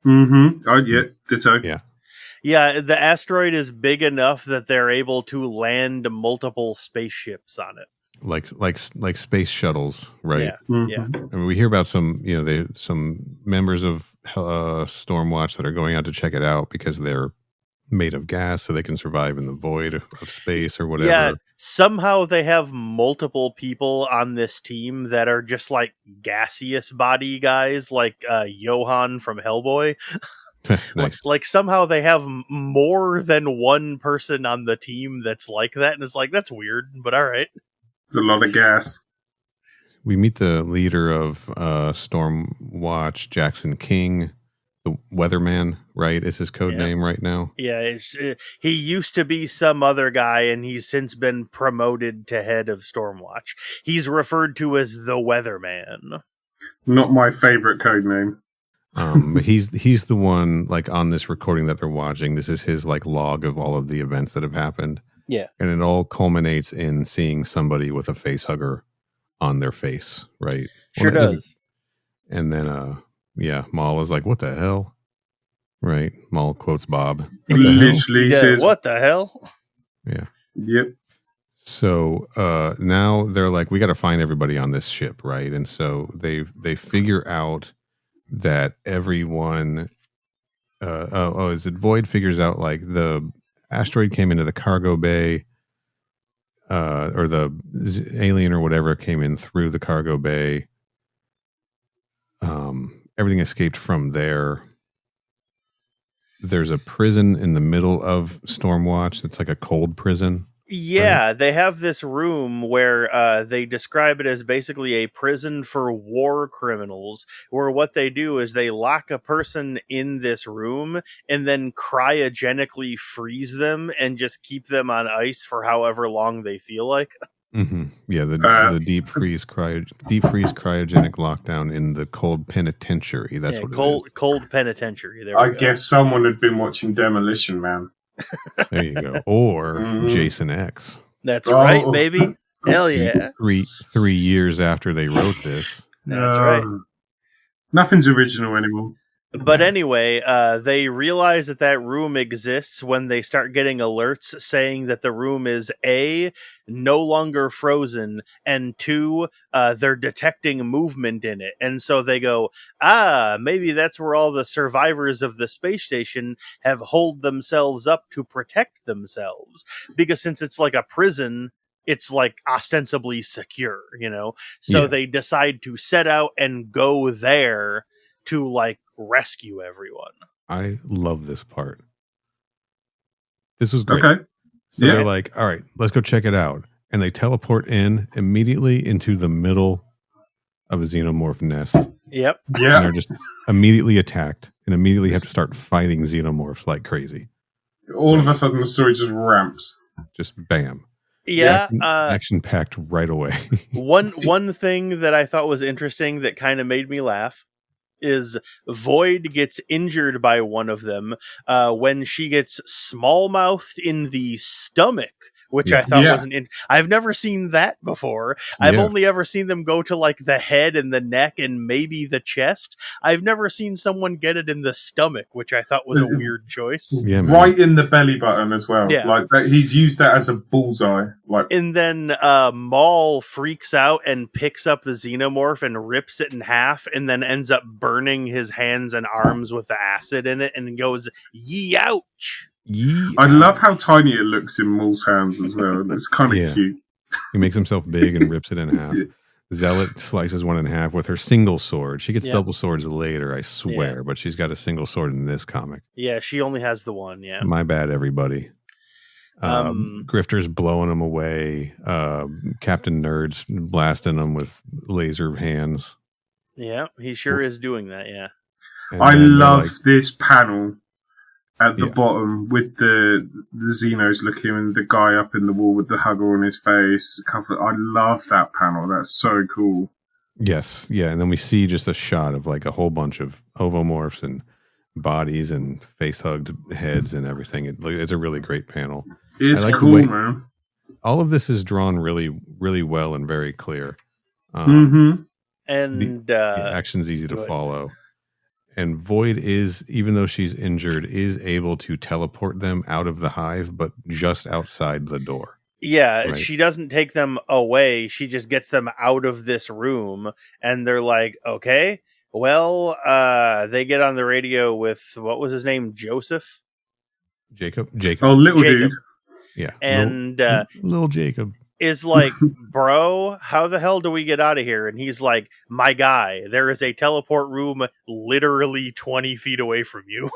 Mm-hmm. Oh, yeah. Ditto. Yeah. Yeah, the asteroid is big enough that they're able to land multiple spaceships on it. Like space shuttles, right? Yeah. Mm-hmm. Yeah. I mean, we hear about some members of Stormwatch that are going out to check it out because they're made of gas so they can survive in the void of space or whatever. Yeah, somehow they have multiple people on this team that are just like gaseous body guys, like Johan from Hellboy. Nice. Like somehow they have more than one person on the team that's like that, and it's like, that's weird, but all right. It's a lot of gas. We meet the leader of Stormwatch, Jackson King. The Weatherman, right, is his code name right now. Yeah, he used to be some other guy, and he's since been promoted to head of Stormwatch. He's referred to as the Weatherman. Not my favorite code name. But he's the one, like, on this recording that they're watching. This is his like log of all of the events that have happened. Yeah, and it all culminates in seeing somebody with a face hugger on their face, right? Sure that doesn't- does. And then, Maul is like, "What the hell?" Right? Maul quotes Bob. He What the hell? literally He does. says, What the hell? Yeah. "Yep." So now they're like, we got to find everybody on this ship, right? And so they figure out that everyone. Is it Void figures out like the asteroid came into the cargo bay, or the alien or whatever came in through the cargo bay. Everything escaped from there. There's a prison in the middle of Stormwatch that's like a cold prison. Yeah, they have this room where they describe it as basically a prison for war criminals, where what they do is they lock a person in this room and then cryogenically freeze them and just keep them on ice for however long they feel like. Mm-hmm. Yeah, the deep freeze cryogenic lockdown in the cold penitentiary. That's what it is. Cold penitentiary. There we I go. guess someone had been watching Demolition Man. There you go. Or Mhm. Jason X. That's Oh. right, baby. Hell yeah. 3 years after they wrote this. That's right. Nothing's original anymore. But anyway, they realize that room exists when they start getting alerts saying that the room is A, no longer frozen, and 2, they're detecting movement in it. And so they go, maybe that's where all the survivors of the space station have holed themselves up to protect themselves. Because since it's like a prison, it's like ostensibly secure, So Yeah. they decide to set out and go there to like rescue everyone. I love this part. This was great. Okay. So Yeah. they're like, all right, let's go check it out. And they teleport in immediately into the middle of a xenomorph nest. Yep. And Yeah. they're just immediately attacked and immediately have to start fighting xenomorphs like crazy. All of a sudden, the story just ramps. Just bam. Yeah. Action packed right away. One thing that I thought was interesting that kind of made me laugh is Void gets injured by one of them when she gets small-mouthed in the stomach, which I thought wasn't. I've never seen that before. I've only ever seen them go to like the head and the neck and maybe the chest. I've never seen someone get it in the stomach, which I thought was a weird choice. Yeah, man. Right in the belly button as well. Yeah. Like that, he's used that as a bullseye. Like, And then Maul freaks out and picks up the xenomorph and rips it in half and then ends up burning his hands and arms with the acid in it and goes, "Yee ouch." I love how tiny it looks in Maul's hands as well. It's kind of cute. He makes himself big and rips it in half. Zealot slices one in half with her single sword. She gets double swords later, I swear, but she's got a single sword in this comic. Yeah, she only has the one, yeah. My bad, everybody. Grifter's blowing him away. Captain Nerd's blasting them with laser hands. Yeah, he sure is doing that, yeah. And I then love like, this panel at the bottom with the Xenos looking and the guy up in the wall with the hugger on his face. I love that panel. That's so cool. yes, yeah. And then we see just a shot of like a whole bunch of ovomorphs and bodies and face-hugged heads and everything. It's a really great panel. It's like the cool, way- man. All of this is drawn really, really well and very clear. Mm-hmm. And The action's easy to go ahead. follow. And Void is, even though she's injured, is able to teleport them out of the hive, but just outside the door. yeah, Right. she doesn't take them away. She just gets them out of this room, and they're like, okay, well, they get on the radio with, what was his name, Joseph? Jacob. Oh, little Jacob. dude. Yeah. And little Jacob. is like, bro, how the hell do we get out of here? And he's like, my guy, there is a teleport room literally 20 feet away from you.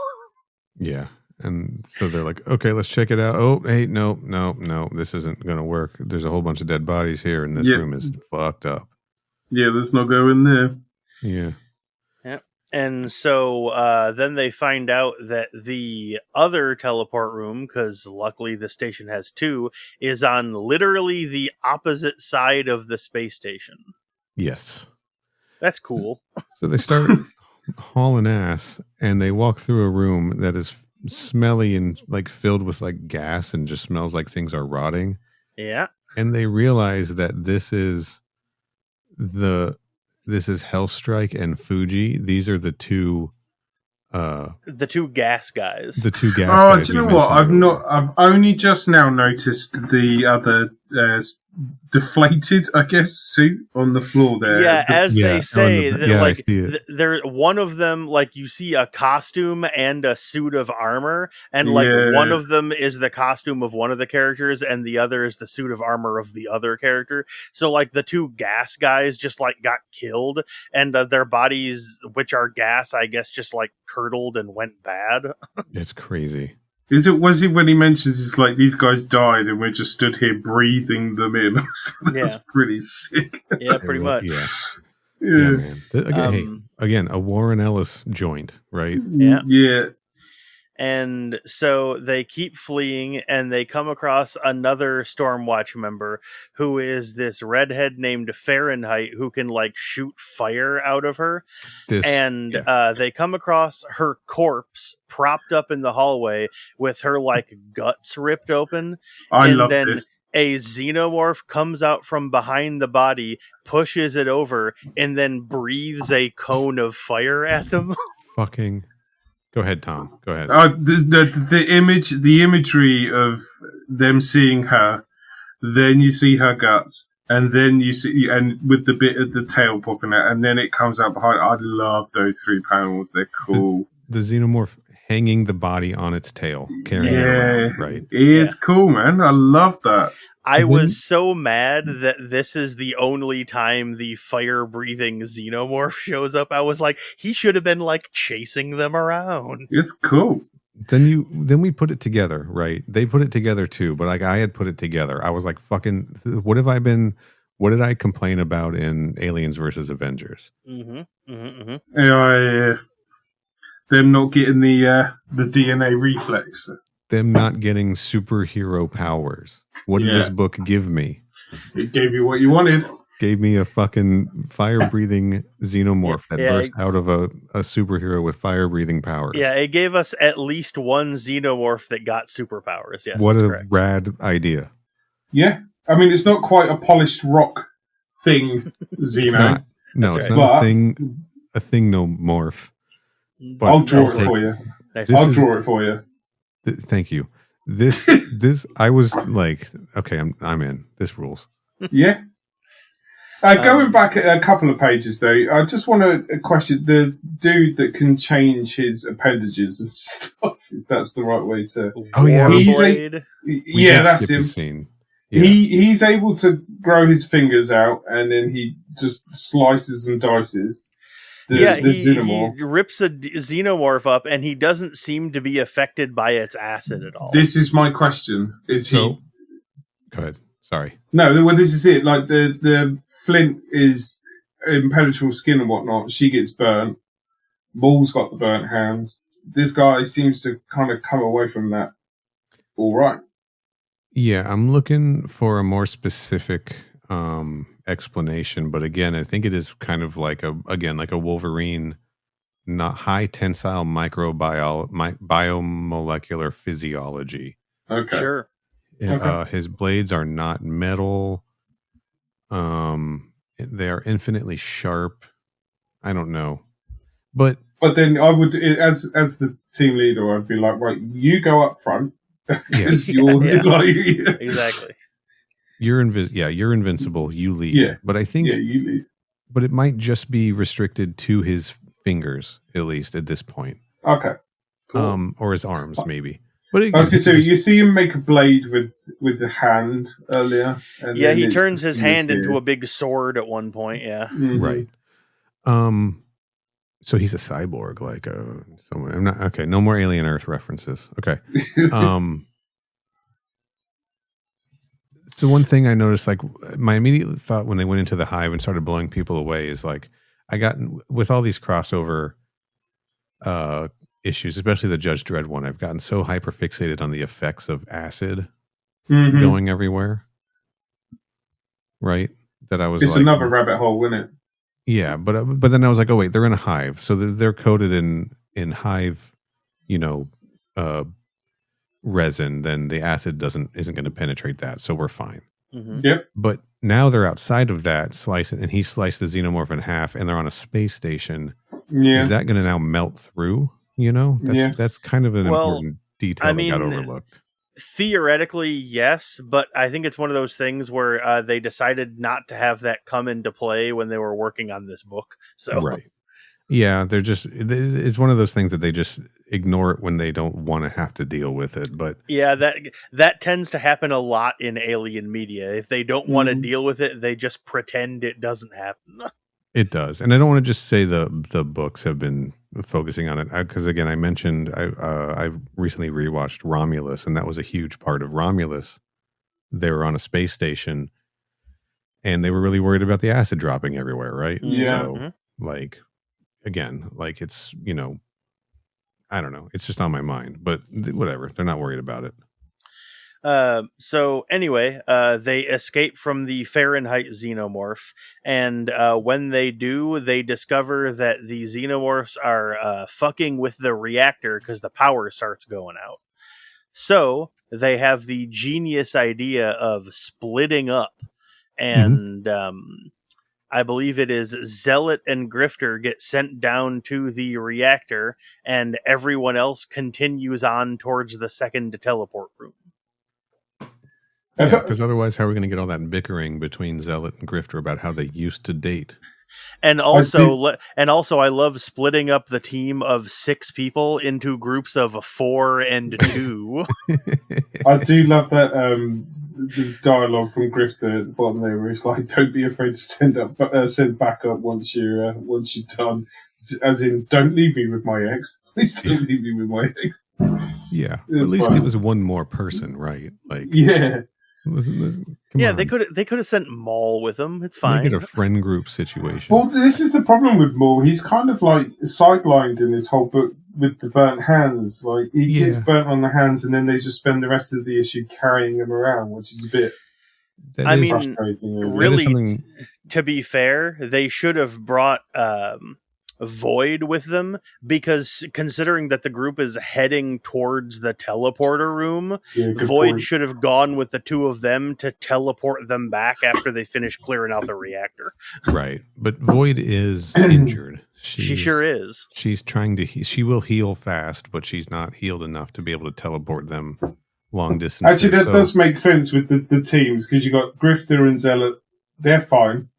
Yeah. And so they're like, okay, let's check it out. Oh, hey, no, this isn't going to work. There's a whole bunch of dead bodies here, and this room is fucked up. Yeah, let's not go in there. Yeah. And so then they find out that the other teleport room, because luckily the station has two, is on literally the opposite side of the space station. Yes. That's cool. So they start hauling ass, and they walk through a room that is smelly and like filled with like gas and just smells like things are rotting. Yeah. And they realize that this is this is Hellstrike and Fuji. These are the two gas guys. The two gas guys. Do you know what? I've only just now noticed the other deflated, I guess, suit on the floor there. Yeah, they say, I see it. There, one of them, like you see a costume and a suit of armor, and like one of them is the costume of one of the characters, and the other is the suit of armor of the other character. So like the two gas guys just like got killed, and their bodies, which are gas, I guess, just like curdled and went bad. It's crazy. Was it when he mentions it's like these guys died and we're just stood here breathing them in? That's pretty sick. Yeah, pretty much. Yeah, man. Again, a Warren Ellis joint, right? Yeah. And so they keep fleeing, and they come across another Stormwatch member who is this redhead named Fahrenheit who can like shoot fire out of her. They come across her corpse propped up in the hallway with her like guts ripped open. I love this. A xenomorph comes out from behind the body, pushes it over, and then breathes a cone of fire at them. Fucking... Go ahead, Tom. Go ahead. The imagery of them seeing her, then you see her guts, and then you see, and with the bit of the tail popping out, and then it comes out behind. I love those 3 panels. They're cool. The xenomorph hanging the body on its tail, carrying it around, right? It's cool, man. I love that. I was so mad that this is the only time the fire-breathing xenomorph shows up. I was like, he should have been like chasing them around. It's cool. Then we put it together, right? They put it together too, but like I had put it together. I was like, fucking, what did I complain about in Aliens versus Avengers? Yeah. Them not getting the DNA reflex. Them not getting superhero powers. What did this book give me? It gave you what you wanted. Gave me a fucking fire-breathing xenomorph that burst out of a superhero with fire-breathing powers. Yeah, it gave us at least one xenomorph that got superpowers. Yes, what a correct. rad idea. Yeah. I mean, it's not quite a polished rock thing, Xeno. It's not a thing no morph. But I'll draw it for you. I'll draw it for you. Thank you. This I was like, okay, I'm in. This rules. Yeah. Going back a couple of pages though, I just want to question the dude that can change his appendages and stuff. If that's the right way to. Oh yeah, that's him. Scene. Yeah. He's able to grow his fingers out, and then he just slices and dices. He rips a xenomorph up, and he doesn't seem to be affected by its acid at all. This is my question: Go ahead. Sorry. No, well, this is it. Like the Flint is impenetrable skin and whatnot. She gets burnt. Maul's got the burnt hands. This guy seems to kind of come away from that all right. Yeah, I'm looking for a more specific explanation, but again, I think it is kind of like a Wolverine, not high tensile biomolecular physiology. Okay, sure. His blades are not metal. They are infinitely sharp. I don't know, but then I would, as the team leader, I'd be like, right, you go up front because you're exactly. You're invincible. You lead. Yeah. But I think you lead. But it might just be restricted to his fingers, at least at this point. Okay. Cool. Or his arms, maybe. But I was going to say, you see him make a blade with the hand earlier. And he turns his hand into a big sword at one point. Yeah. Mm-hmm. Right. So he's a cyborg, like I'm not okay. No more Alien Earth references. Okay. So one thing I noticed, like my immediate thought when they went into the hive and started blowing people away is like, I got with all these crossover issues, especially the Judge Dredd one, I've gotten so hyper fixated on the effects of acid going everywhere. Right. That I was it's another rabbit hole, isn't it? Yeah. But then I was like, oh wait, they're in a hive. So they're coated in hive, resin, then the acid isn't going to penetrate that, so we're fine. Yep. But now they're outside of that slicing, and he sliced the xenomorph in half, and they're on a space station. Yeah. Is that going to now melt through? That's kind of an important detail that got overlooked. Theoretically, yes, but I think it's one of those things where they decided not to have that come into play when they were working on this book. So, right. Yeah, it's one of those things that they just ignore it when they don't want to have to deal with it. But yeah, that tends to happen a lot in alien media. If they don't want to deal with it, they just pretend it doesn't happen. It does. And I don't want to just say the books have been focusing on it, because again, I mentioned I recently rewatched Romulus, and that was a huge part of Romulus. They were on a space station, and they were really worried about the acid dropping everywhere, right? Yeah. So, again, it's, I don't know. It's just on my mind, but whatever. They're not worried about it. So anyway, they escape from the Fahrenheit xenomorph, and when they do, they discover that the xenomorphs are fucking with the reactor because the power starts going out. So they have the genius idea of splitting up, and I believe it is Zealot and Grifter get sent down to the reactor, and everyone else continues on towards the second teleport room. Because otherwise, how are we going to get all that bickering between Zealot and Grifter about how they used to date? And also, I love splitting up the team of 6 people into groups of 4 and 2. I do love that the dialogue from Grifter at the bottom there, where it's like, "Don't be afraid to send back up once you're done." As in, don't leave me with my ex. Please don't leave me with my ex. Yeah, at least it was one more person, right? Yeah. They could have sent Maul with them. It's fine. Make it a friend group situation. Well, this is the problem with Maul. He's kind of sidelined in this whole book with the burnt hands. He gets burnt on the hands, and then they just spend the rest of the issue carrying him around, which is a bit frustrating. Really, to be fair, they should have brought Void with them, because considering that the group is heading towards the teleporter room, Void should have gone with the 2 of them to teleport them back after they finish clearing out the reactor. Right, but Void is injured. She sure is. She's trying to. She will heal fast, but she's not healed enough to be able to teleport them long distance. Actually, that does make sense with the teams, because you got Grifter and Zealot. They're fine.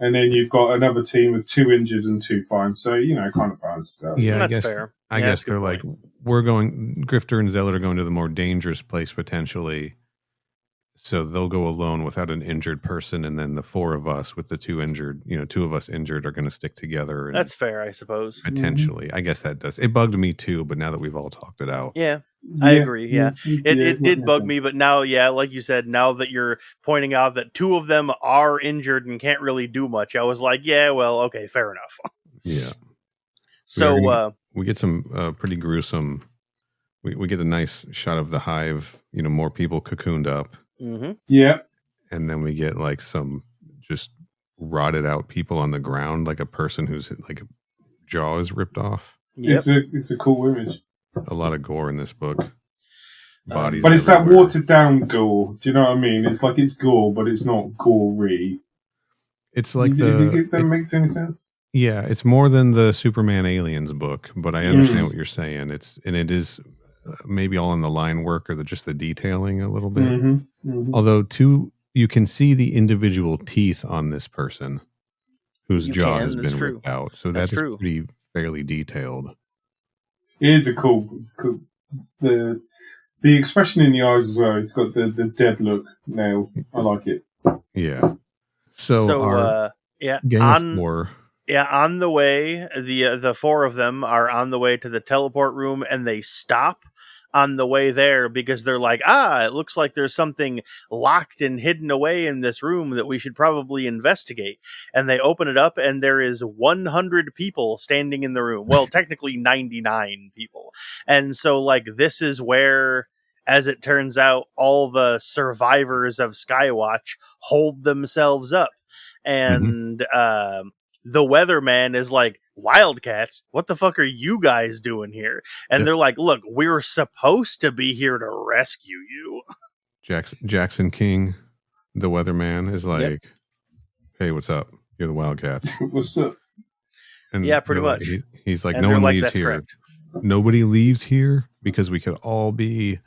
And then you've got another team of 2 injured and 2 fine. So, it kind of balances out. Yeah, that's fair. I guess they're like, Grifter and Zealot are going to the more dangerous place potentially. So they'll go alone without an injured person. And then the 4 of us with the 2 injured, 2 of us injured are going to stick together. And that's fair, I suppose. Potentially. I guess that does. It bugged me too, but now that we've all talked it out. Yeah. I agree. Yeah, it did bug me, but now, like you said, now that you're pointing out that 2 of them are injured and can't really do much, I was like, yeah, well, okay, fair enough. Yeah. So we get some pretty gruesome. We get a nice shot of the hive. More people cocooned up. Mm-hmm. Yeah. And then we get some just rotted out people on the ground, like a person whose jaw is ripped off. Yep. It's a cool image. A lot of gore in this book. Bodies, but it's everywhere. that watered down gore. Do you know what I mean? It's it's gore, but it's not gory. It's like you think that makes any sense? Yeah, it's more than the Superman Aliens book, but I understand what you're saying. It is maybe all in the line work or just the detailing a little bit. Mm-hmm. Mm-hmm. Although you can see the individual teeth on this person whose jaw has been ripped out, so that's pretty fairly detailed. It is it's cool. The expression in the eyes as well. It's got the dead look now. I like it. Yeah. So our Gang of 4. Yeah, on the way, the 4 of them are on the way to the teleport room, and they stop on the way there because they're like, it looks like there's something locked and hidden away in this room that we should probably investigate. And they open it up, and there is 100 people standing in the room. Well, technically 99 people. And so, this is where, as it turns out, all the survivors of Skywatch hold themselves up. And the weatherman is like, "Wildcats, what the fuck are you guys doing here?" And they're like, "Look, we're supposed to be here to rescue you." Jackson King. the weatherman is like, "Hey, what's up? You're the Wildcats." What's up? And Yeah, pretty they're like- much. he's like, And "No they're one like, leaves "That's here. correct." Nobody leaves here because we could all be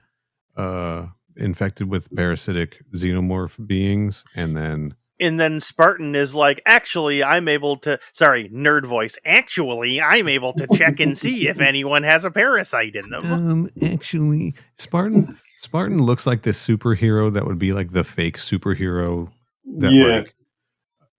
infected with parasitic xenomorph beings." And then Spartan is like, actually, I'm able to. Sorry, nerd voice. Actually, I'm able to check and see if anyone has a parasite in them. actually, Spartan looks like this superhero that would be like the fake superhero that like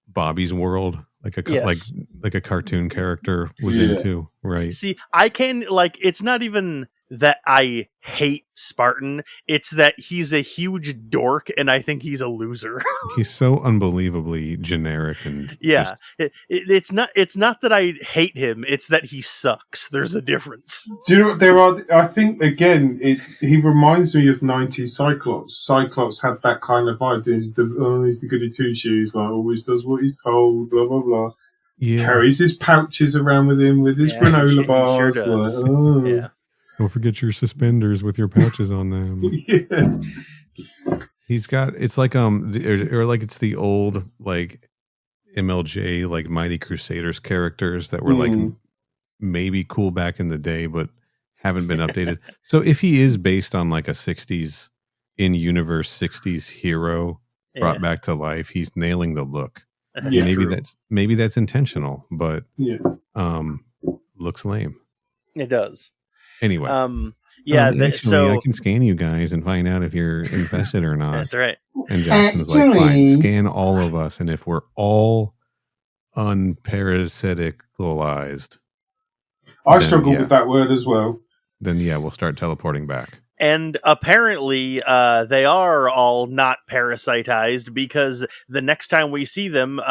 Bobby's World, like Yes. like a cartoon character was Yeah. into, right? See, I can like. It's not even that I hate Spartan. It's that he's a huge dork, and I think he's a loser. He's so unbelievably generic and Yeah, just- it's not. It's not that I hate him. It's that he sucks. There's a difference. Do you know what there are? I think again, he reminds me of 90s Cyclops. Cyclops had that kind of vibe. He's the goody two shoes, like always does what he's told. Blah blah blah. yeah. Carries his pouches around with him with his Yeah, granola he sure bars. does. Like, oh. Yeah. Don't forget your suspenders with your pouches on them. Yeah. He's got it's like or like it's the old like MLJ like Mighty Crusaders characters that were like maybe cool back in the day but haven't been updated. So if he is based on like a 60s in universe 60s hero brought back to life, he's nailing the look. Yeah. Maybe that's intentional, but Yeah. looks lame. It does. Anyway. Yeah. Actually, I can scan you guys and find out if you're infested or not. That's right. And Jackson's like, fine, scan all of us, and if we're all unparasiticalized, I struggle with that word as well. Then we'll start teleporting back. And apparently, they are all not parasitized because the next time we see them,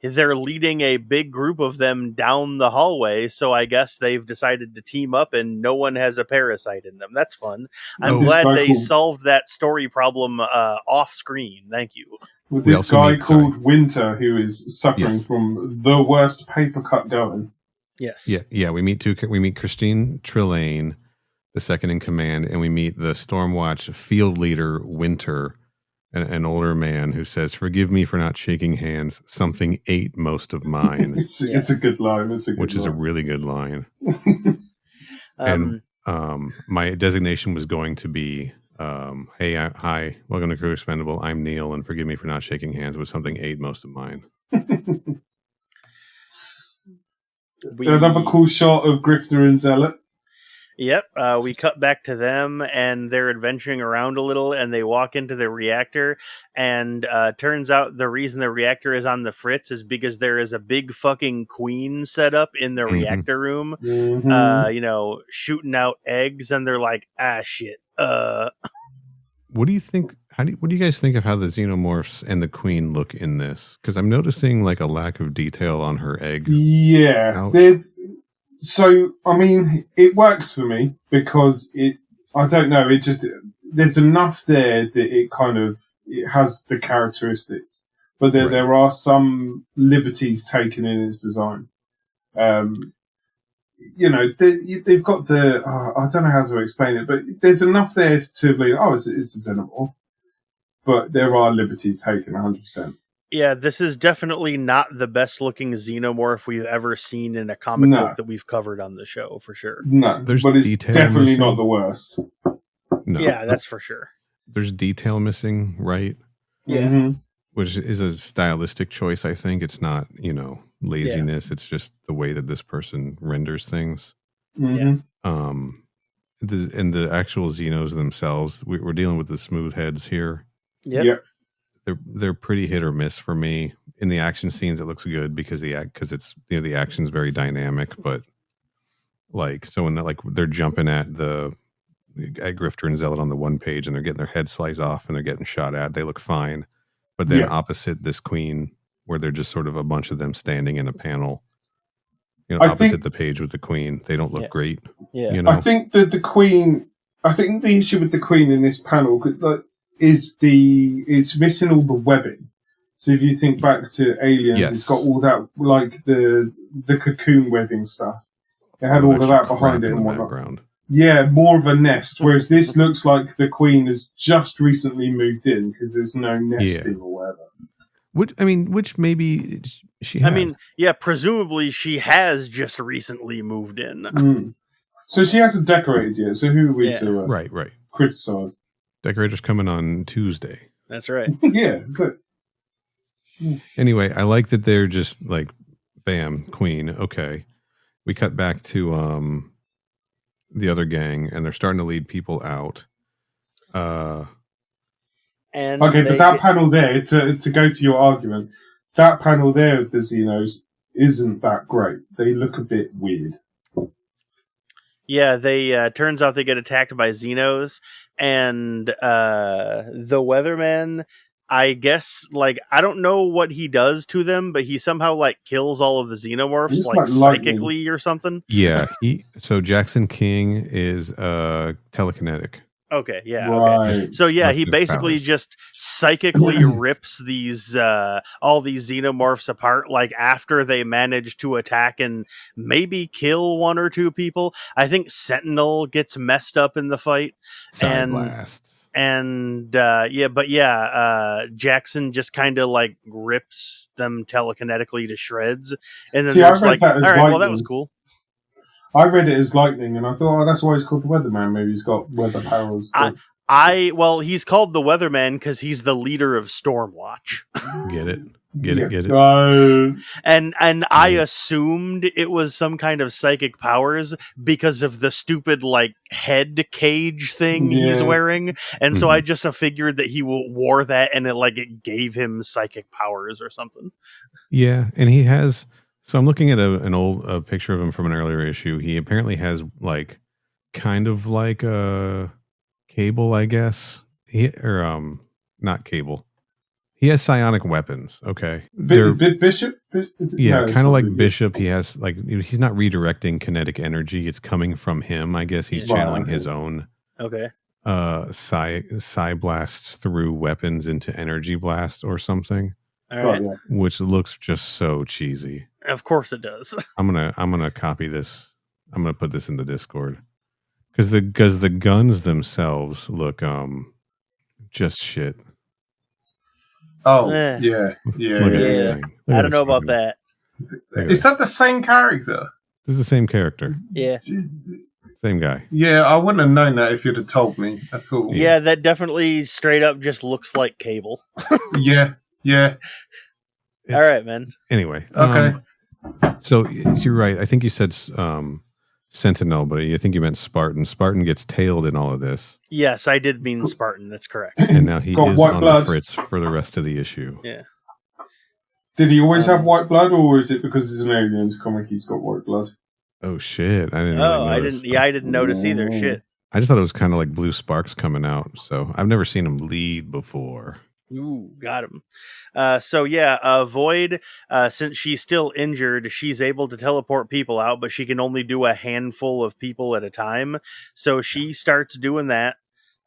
they're leading a big group of them down the hallway. So I guess they've decided to team up and no one has a parasite in them. That's fun. I'm glad they solved that story problem off screen. Thank you. With this guy called Winter, who is suffering from the worst paper cut going. Yes. Yeah. We meet Christine Trillane, the second in command, and we meet the Stormwatch field leader, Winter, an older man who says, "Forgive me for not shaking hands. Something ate most of mine." It's a good line. Which is a really good line. And my designation was going to be, "Hey, hi, welcome to Crew Expendable. I'm Neil, and forgive me for not shaking hands, but something ate most of mine." Another cool shot of Grifter and Zealot. Yep, we cut back to them, and they're adventuring around a little, and they walk into the reactor, and turns out the reason the reactor is on the fritz is because there is a big fucking queen set up in the reactor room, shooting out eggs, and they're like, shit. What do you think? What do you guys think of how the xenomorphs and the queen look in this? Because I'm noticing like a lack of detail on her egg. Yeah. So, I mean, it works for me because I don't know, there's enough there that it has the characteristics, but there are some liberties taken in its design. They've got I don't know how to explain it, but there's enough there to be, it's a xenomorph, but there are liberties taken 100%. Yeah, this is definitely not the best looking xenomorph we've ever seen in a comic book that we've covered on the show, for sure. No, but it's definitely not the worst. No. Yeah, that's for sure. There's detail missing, right? Yeah. Mm-hmm. Which is a stylistic choice, I think. It's not, laziness. Yeah. It's just the way that this person renders things. Mm-hmm. And the actual Xenos themselves, we're dealing with the smooth heads here. Yep. They're pretty hit or miss for me. In the action scenes, it looks good because it's the action's very dynamic. But so when they're jumping at Grifter and Zealot on the one page and they're getting their head sliced off and they're getting shot at, they look fine. But then opposite this queen, where they're just sort of a bunch of them standing in a panel, opposite the page with the queen, they don't look great. Yeah, I think that the queen. I think the issue with the queen in this panel is it's missing all the webbing. So if you think back to Aliens, it's got all that the cocoon webbing stuff. It had all of that behind it and whatnot. Yeah, more of a nest. Whereas this looks like the queen has just recently moved in because there's no nesting or whatever. Which maybe she had. I mean, yeah, presumably she has just recently moved in. Mm. So she hasn't decorated yet. So who are we to right criticize? Decorators coming on Tuesday. That's right. Yeah. That's it. Anyway, I like that they're just like, bam, queen. Okay, we cut back to the other gang, and they're starting to lead people out. And okay, but that panel there, to go to your argument, that panel there of the Xenos isn't that great. They look a bit weird. Yeah, they turns out they get attacked by Xenos, and the Weatherman, I guess, like, I don't know what he does to them, but he somehow, like, kills all of the Xenomorphs, like psychically or something. Yeah, so Jackson King is telekinetic. Okay, yeah, right. Okay. So yeah, he basically just psychically rips these all these Xenomorphs apart, like after they manage to attack and maybe kill one or two people. I think Sentinel gets messed up in the fight. Side blasts. And Jackson just kind of like rips them telekinetically to shreds. And then there's like, all right, lightning. Well, that was cool. I read it as lightning, and I thought, that's why he's called the Weatherman. Maybe he's got weather powers. Well, he's called the Weatherman because he's the leader of Stormwatch. Get it. And I assumed it was some kind of psychic powers because of the stupid like head cage thing he's wearing, and so I just figured that he wore that, and it gave him psychic powers or something. Yeah, and he has. So I'm looking at an old picture of him from an earlier issue. He apparently has like kind of like a Cable, I guess. Not Cable. He has psionic weapons. Okay, Bishop. Yeah, kind of like Bishop. He has like he's not redirecting kinetic energy. It's coming from him. I guess he's channeling his own. Okay. Psi blasts through weapons into energy blast or something. All right. Which looks just so cheesy. Of course it does. I'm gonna copy this. I'm gonna put this in the Discord because the guns themselves look just shit. Oh yeah. Look at this thing. I don't know about that. Is that the same character? This is the same character. Yeah. Same guy. Yeah, I wouldn't have known that if you'd have told me. That's all. Yeah, that definitely straight up just looks like Cable. Yeah. All right, man. Anyway. Okay. So you're right. I think you said Sentinel, but I think you meant Spartan. Spartan gets tailed in all of this. Yes, I did mean Spartan. That's correct. And now he is on the fritz for the rest of the issue. Yeah. Did he always have white blood, or is it because it's an aliens comic he's got white blood? Oh shit! I didn't. I didn't. Yeah, I didn't notice either. Shit. I just thought it was kind of like Blue Sparks coming out. So I've never seen him lead before. Ooh, got him. Void, since she's still injured, she's able to teleport people out, but she can only do a handful of people at a time. So she starts doing that.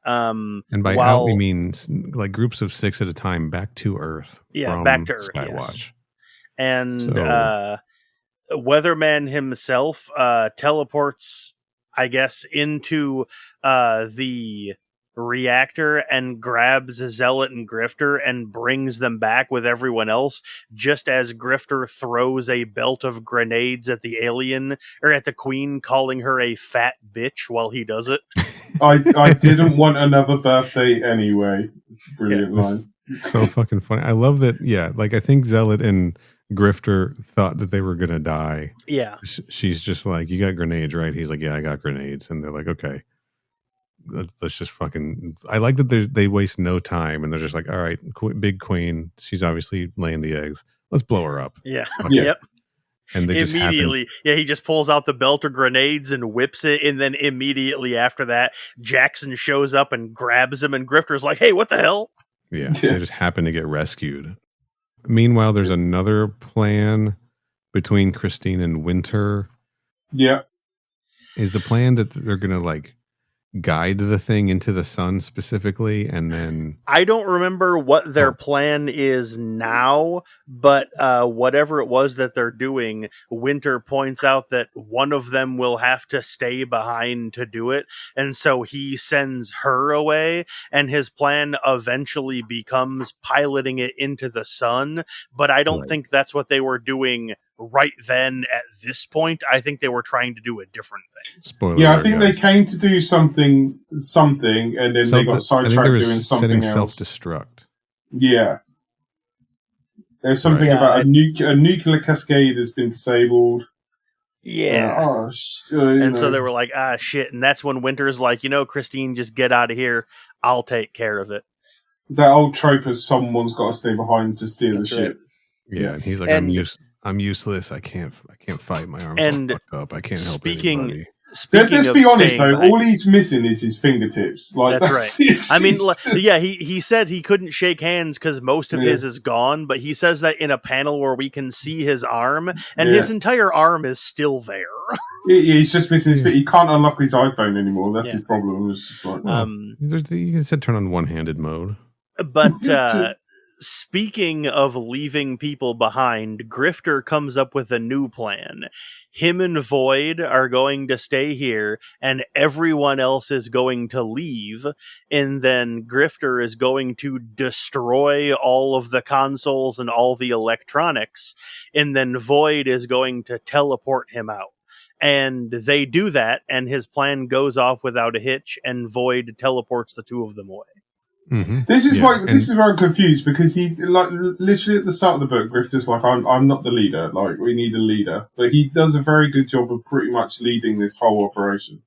And by out, we mean like groups of 6 at a time back to Earth. Yeah, back to Earth. Skywatch. Yes. And Weatherman himself teleports, I guess, into the reactor and grabs Zealot and Grifter and brings them back with everyone else, just as Grifter throws a belt of grenades at the alien, or at the queen, calling her a fat bitch while he does it. I didn't want another birthday anyway. Brilliant line. So fucking funny. I love that. Yeah, like I think Zealot and Grifter thought that they were gonna die. Yeah. She's just like, you got grenades, right? He's like, yeah, I got grenades. And they're like, okay. Let's just fucking. I like that they waste no time and they're just like, all right, big queen. She's obviously laying the eggs. Let's blow her up. Yeah. Okay. Yep. And they immediately, he just pulls out the belt of grenades and whips it, and then immediately after that, Jackson shows up and grabs him, and Grifter's like, "Hey, what the hell?" Yeah, they just happen to get rescued. Meanwhile, there's another plan between Christine and Winter. Yeah, is the plan that they're gonna like guide the thing into the sun specifically, and then I don't remember what their plan is now, but whatever it was that they're doing, Winter points out that one of them will have to stay behind to do it, and so he sends her away, and his plan eventually becomes piloting it into the sun, but I don't think that's what they were doing right then at this point. I think they were trying to do a different thing. Spoiler Yeah, I alert, think guys. they came to do something, and then they got sidetracked doing something else. Self-destruct. Yeah. There's something about a nuclear cascade has been disabled. Yeah. So they were like, shit. And that's when Winter's like, Christine, just get out of here. I'll take care of it. That old trope of someone's got to stay behind to steer the ship. Yeah, and he's like, I'm useless. I can't fight. My arms all fucked up. I can't help anybody. Let's be honest, though. All he's missing is his fingertips. Like that's right. I mean, he said he couldn't shake hands because most of his is gone, but he says that in a panel where we can see his arm, and his entire arm is still there. He's just missing his. He can't unlock his iPhone anymore. That's his problem. It's just like you can set turn on one-handed mode. But speaking of leaving people behind, Grifter comes up with a new plan. Him and Void are going to stay here, and everyone else is going to leave, and then Grifter is going to destroy all of the consoles and all the electronics, and then Void is going to teleport him out. And they do that, and his plan goes off without a hitch, and Void teleports the two of them away. Mm-hmm. This is where I'm confused, because he literally at the start of the book, Grifter's like, I'm not the leader. Like, we need a leader, but he does a very good job of pretty much leading this whole operation.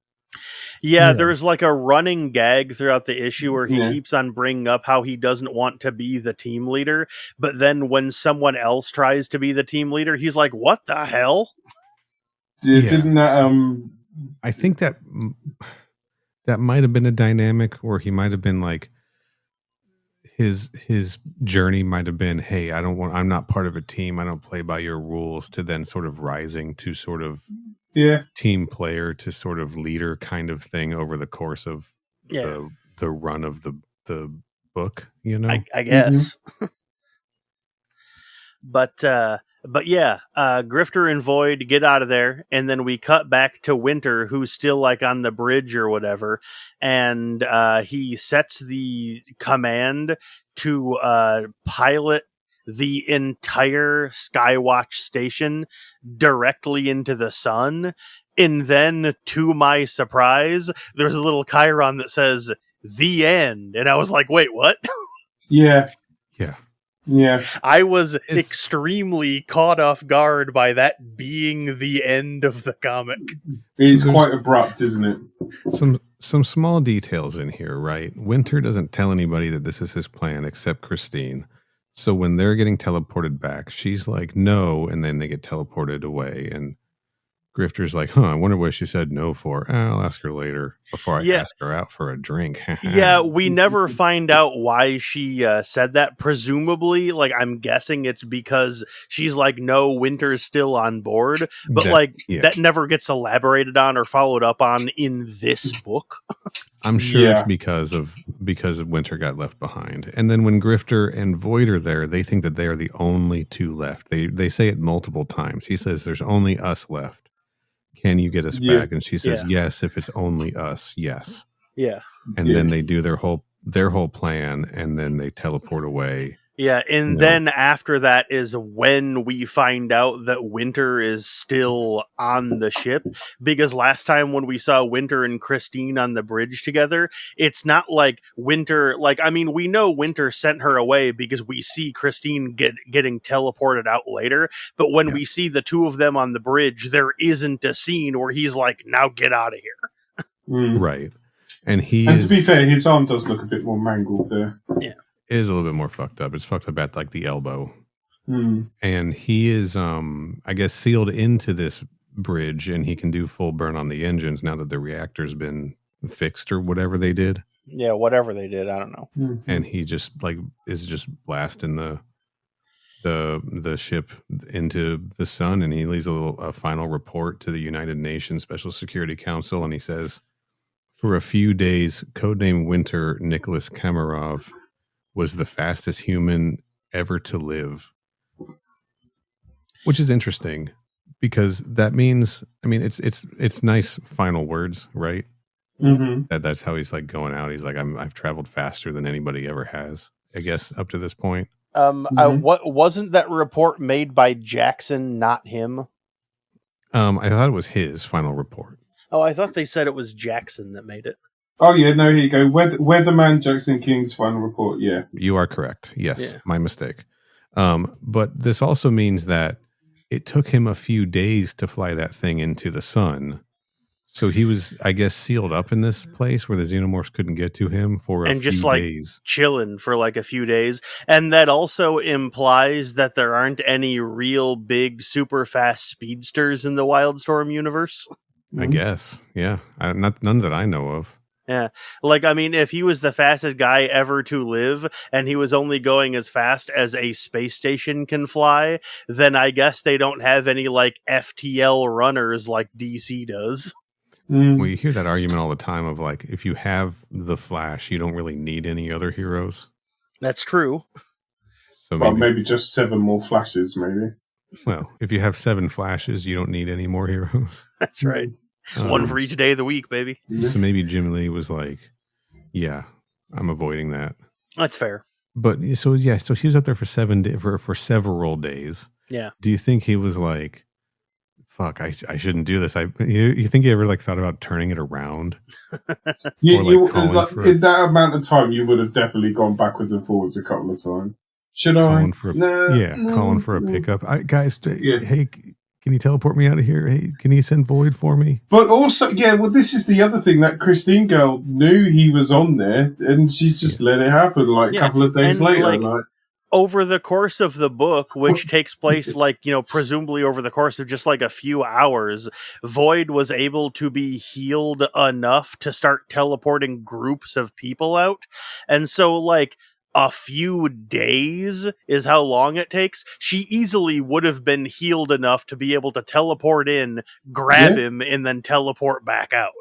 Yeah, there's like a running gag throughout the issue where he keeps on bringing up how he doesn't want to be the team leader, but then when someone else tries to be the team leader, he's like, "What the hell?" Didn't that I think that might have been a dynamic where he might have been like, his journey might have been, hey, I'm not part of a team, I don't play by your rules, to then sort of rising to sort of team player to sort of leader kind of thing over the course of the run of the book, I guess. But yeah, Grifter and Void get out of there, and then we cut back to Winter, who's still like on the bridge or whatever, and he sets the command to pilot the entire Skywatch station directly into the sun. And then, to my surprise, there's a little chyron that says "The End," and I was like, "Wait, what?" Yeah. I was extremely caught off guard by that being the end of the comic. It's quite abrupt, isn't it? Some small details in here, right? Winter doesn't tell anybody that this is his plan except Christine. So when they're getting teleported back, she's like, no, and then they get teleported away, and Grifter's like, I wonder what she said no for. I'll ask her later before I ask her out for a drink. Yeah, we never find out why she said that. Presumably, I'm guessing it's because she's like, no, Winter's still on board. But that never gets elaborated on or followed up on in this book. I'm sure it's because Winter got left behind. And then when Grifter and Void are there, they think that they are the only two left. They say it multiple times. He says, there's only us left. Can you get us back? And she says, yes, if it's only us, yes. Yeah. And then they do their whole plan, and then they teleport away. Yeah, and then after that is when we find out that Winter is still on the ship, because last time when we saw Winter and Christine on the bridge together, it's not like Winter, we know Winter sent her away because we see Christine getting teleported out later, but when we see the two of them on the bridge, there isn't a scene where he's like, now get out of here. Right. And to be fair, his arm does look a bit more mangled there. Yeah. It is a little bit more fucked up. It's fucked up at the elbow. And he is I guess sealed into this bridge, and he can do full burn on the engines now that the reactor's been fixed or whatever they did. Yeah, whatever they did, I don't know. And he just is just blasting the ship into the sun, and he leaves a final report to the United Nations Special Security Council, and he says, For a few days, codename Winter Nicholas Kamarov was the fastest human ever to live. Which is interesting because that means, I mean, it's nice final words, right? Mm-hmm. That's how he's like going out. He's like, I've traveled faster than anybody ever has, I guess, up to this point. What wasn't that report made by Jackson, not him? I thought it was his final report. Oh, I thought they said it was Jackson that made it. Oh yeah, no, here you go. Weatherman Jackson King's final report. Yeah, you are correct. Yes, Yeah. My mistake. But this also means that it took him a few days to fly that thing into the sun. So he was, I guess, sealed up in this place where the xenomorphs couldn't get to him for a few days. Chilling for like a few days. And that also implies that there aren't any real big, super fast speedsters in the Wildstorm universe. I guess. Yeah. None that I know of. Yeah. Like, I mean, if he was the fastest guy ever to live and he was only going as fast as a space station can fly, then I guess they don't have any like FTL runners like DC does. Well, you hear that argument all the time of like, if you have the Flash, you don't really need any other heroes. That's true. So maybe just 7 more Flashes, maybe. Well, if you have 7 Flashes, you don't need any more heroes. That's right. One for each day of the week, baby. So maybe Jim Lee was like, yeah, I'm avoiding that. That's fair. But so he was up there for 7 days, for several days. Yeah. Do you think he was like, fuck, I shouldn't do this? You think he ever like thought about turning it around? In that amount of time, you would have definitely gone backwards and forwards a couple of times. Should I? Calling for a pickup. Guys, hey, can you teleport me out of here? Hey, can you send Void for me? But also, this is the other thing, that Christine girl knew he was on there, and she just let it happen a couple of days later. Over the course of the book, which takes place presumably over the course of just like a few hours, Void was able to be healed enough to start teleporting groups of people out. And so like a few days is how long it takes. She easily would have been healed enough to be able to teleport in, grab him, and then teleport back out.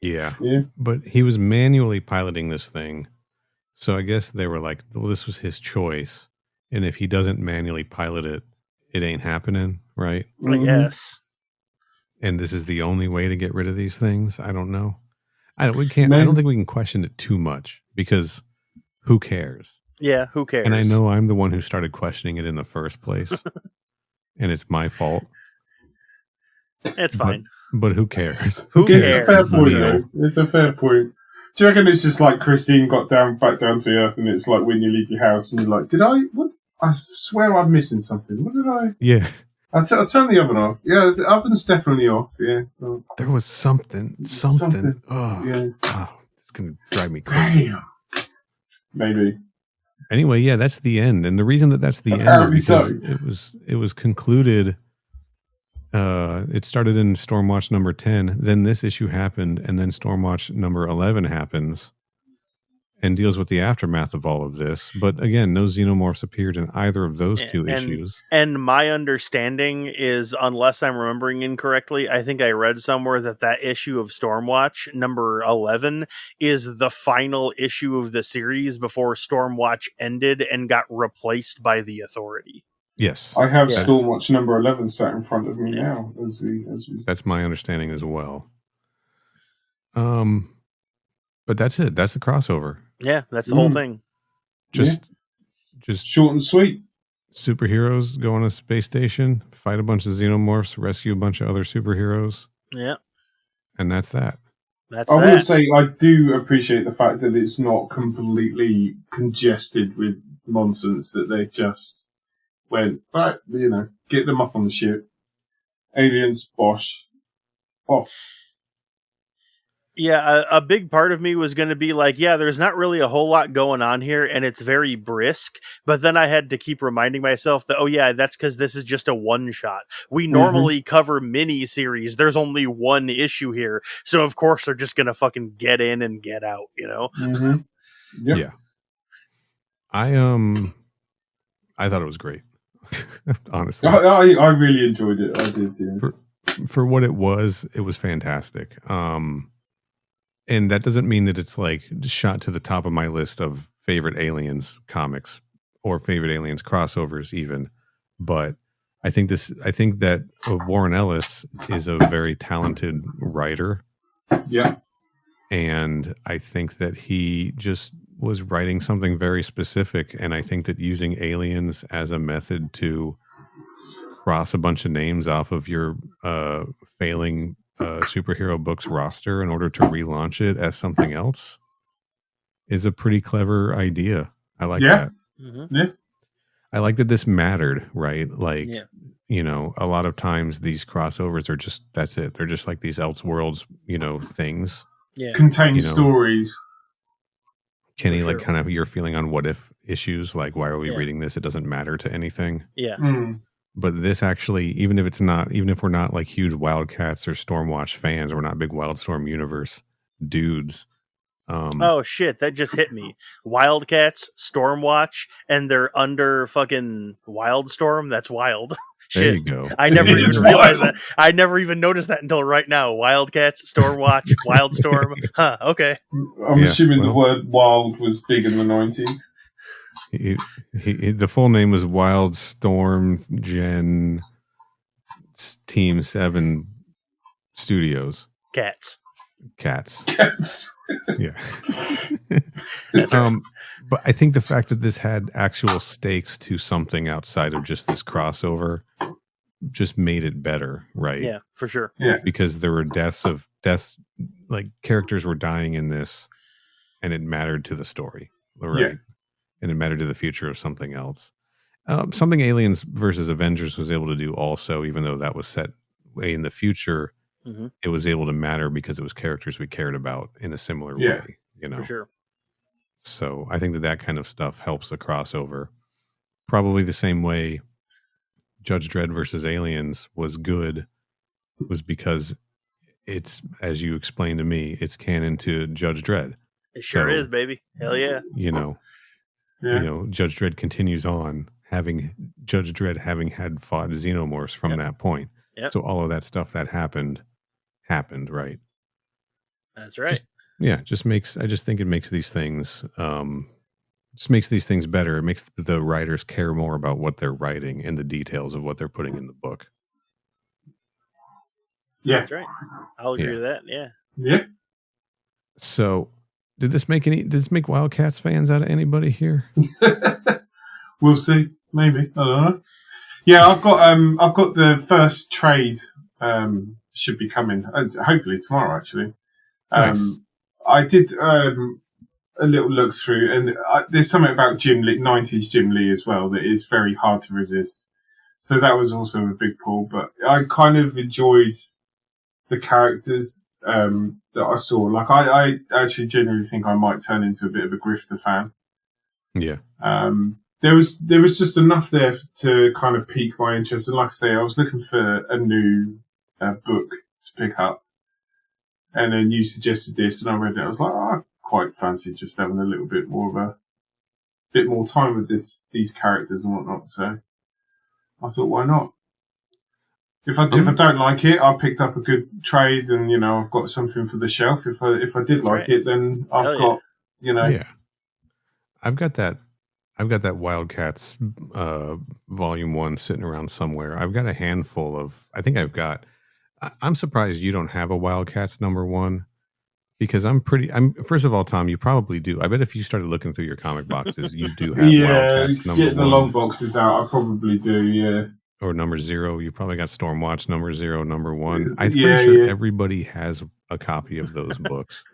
Yeah. But he was manually piloting this thing. So I guess they were like, well, this was his choice. And if he doesn't manually pilot it, it ain't happening, right? I guess. And this is the only way to get rid of these things? I don't know. I don't think we can question it too much because who cares? Yeah, who cares? And I know I'm the one who started questioning it in the first place. And it's my fault. It's fine. But who cares? Who cares? It's a fair point, though. It's a fair point. Do you reckon it's just like Christine got back down to earth, and it's like when you leave your house and you're like, what? I swear I'm missing something. What did I? Yeah. I'll turn the oven off. Yeah, the oven's definitely off. Yeah. Oh. There was something. Oh, yeah. Oh, it's going to drive me crazy. Damn. Maybe. Anyway, yeah, that's the end. And the reason that's the end is because it was concluded. It started in Stormwatch number 10. Then this issue happened, and then Stormwatch number 11 happens and deals with the aftermath of all of this. But again, no xenomorphs appeared in either of those two issues. And my understanding is, unless I'm remembering incorrectly, I think I read somewhere that issue of Stormwatch number 11 is the final issue of the series before Stormwatch ended and got replaced by the Authority. Yes. I have Stormwatch number 11 sat in front of me now. As we. That's my understanding as well. But that's it. That's the crossover. Yeah, that's the whole thing. Just short and sweet. Superheroes go on a space station, fight a bunch of xenomorphs, rescue a bunch of other superheroes. Yeah. And that's that. I will say I do appreciate the fact that it's not completely congested with nonsense, that they just went, right, get them up on the ship. Aliens, bosh, off. Yeah, a big part of me was going to be like, there's not really a whole lot going on here, and it's very brisk. But then I had to keep reminding myself that, that's because this is just a one-shot. We normally cover mini-series. There's only one issue here. So, of course, they're just going to fucking get in and get out, Mm-hmm. Yep. Yeah. I thought it was great. Honestly. I really enjoyed it. I did, yeah. For what it was fantastic. and that doesn't mean that it's like shot to the top of my list of favorite Aliens comics or favorite Aliens crossovers even, but I think that Warren Ellis is a very talented writer. Yeah. And I think that he just was writing something very specific. And I think that using aliens as a method to cross a bunch of names off of your failing superhero books roster in order to relaunch it as something else is a pretty clever idea. I like that. Mm-hmm. Yeah. I like that this mattered, right? Like, a lot of times these crossovers are just, that's it. They're just like these Elseworlds, things. Yeah. Contain stories. Kenny, For like sure. kind of your feeling on what if issues, like why are we Yeah. reading this? It doesn't matter to anything. Yeah. But this actually, even if we're not like huge Wildcats or Stormwatch fans, we're not big Wildstorm universe dudes. Oh shit, that just hit me. Wildcats, Stormwatch, and they're under fucking Wildstorm. That's wild. There Shit. you go. I never It even is realized wild. that. I never even noticed that until right now. Wildcats, Stormwatch, Wildstorm. Huh, okay. I'm Yeah, assuming the well. word wild was big in the 90s. The full name was Wildstorm Gen Team 7 Studios. Cats. Cats. Yes. Yeah. That's right. But I think the fact that this had actual stakes to something outside of just this crossover just made it better, right? Yeah, for sure. Yeah. Because there were deaths, like characters were dying in this, and it mattered to the story, right? Yeah. And it mattered to the future of something else. Something Aliens versus Avengers was able to do also, even though that was set way in the future. Mm-hmm. It was able to matter because it was characters we cared about in a similar Yeah. way, For sure. So I think that kind of stuff helps a crossover. Probably the same way Judge Dredd versus Aliens was good was because it's, as you explained to me, it's canon to Judge Dredd. It sure So, is, baby. Hell yeah. Yeah. Judge Dredd continues on having had fought xenomorphs from that point. Yep. So all of that stuff that happened, right? That's right. I just think it makes these things better. It makes the writers care more about what they're writing and the details of what they're putting in the book. Yeah. That's right. I'll agree with that. Yeah. Yeah. So did this make Wildcats fans out of anybody here? We'll see. Maybe. I don't know. Yeah, I've got the first trade should be coming. Hopefully tomorrow, actually. Nice. I did a little look through, and there's something about Jim Lee, 90s Jim Lee as well, that is very hard to resist. So that was also a big pull, but I kind of enjoyed the characters that I saw. Like, I actually genuinely think I might turn into a bit of a Grifter fan. Yeah. There was just enough there to kind of pique my interest. And like I say, I was looking for a new book to pick up. And then you suggested this, and I read it. I was like, I quite fancy just having a little bit more time with these characters and whatnot. So I thought, why not? If I don't like it, I picked up a good trade, and I've got something for the shelf. If I did like it, then I've got Yeah. I've got that Wildcats volume 1 sitting around somewhere. I've got a handful of. I'm surprised you don't have a Wildcats number 1, because I'm first of all, Tom, you probably do. I bet if you started looking through your comic boxes, you do have Wildcats number 1. Getting the long boxes out, I probably do, yeah. Or number 0. You probably got Stormwatch number 0, number 1. I'm pretty sure everybody has a copy of those books,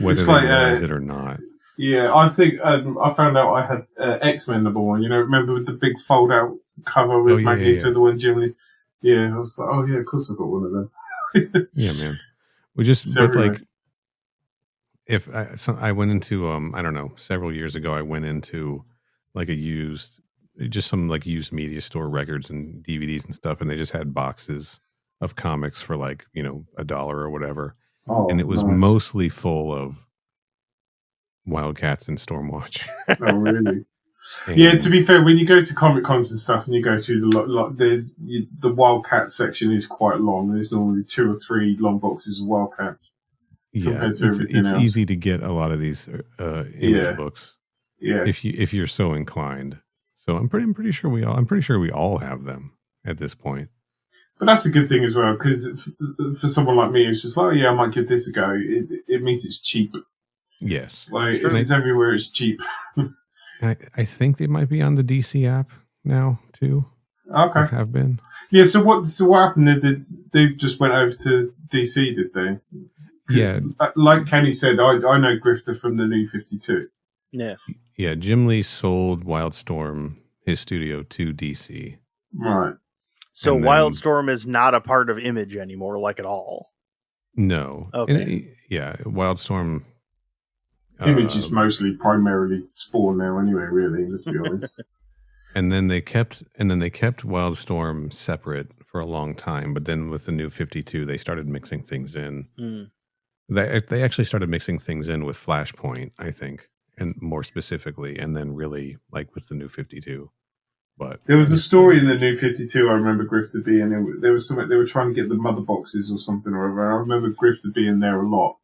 whether they realize it or not. Yeah, I think I found out I had X-Men number 1. Remember with the big fold-out cover with Magneto, the one Jim Lee. Yeah, I was like, oh yeah, of course I've got one of them. Yeah, man. We just I went into I don't know, several years ago I went into like some used media store records and DVDs and stuff, and they just had boxes of comics for like $1 or whatever, and it was mostly full of Wildcats and Stormwatch. Oh really? Yeah, to be fair, when you go to Comic Cons and stuff and you go through the Wildcat section is quite long. There's normally 2 or 3 long boxes of Wildcats. Yeah, compared to everything it's else. easy to get a lot of these image books Yeah. if you're so inclined. So I'm pretty sure we all have them at this point. But that's a good thing as well, because for someone like me, it's just like, oh, yeah, I might give this a go. It means it's cheap. Yes, Like if it's everywhere, it's cheap. I think they might be on the DC app now too. Okay, or have been. Yeah. So what happened? They just went over to DC, did they? Yeah. Like Kenny said, I know Grifter from the New 52. Yeah. Yeah. Jim Lee sold Wildstorm, his studio, to DC. Right. So And then- Wildstorm is not a part of Image anymore, like at all. No. Okay. Wildstorm. Image is mostly primarily Spawn now, anyway. Really, let's be honest. And then they kept Wildstorm separate for a long time, but then with the New 52, they started mixing things in. Mm. They actually started mixing things in with Flashpoint, I think, and more specifically, and then really like with the New 52. But there was a story in the New 52. I remember Grifter being in. There was something they were trying to get the mother boxes or something or other. I remember Grifter being there a lot.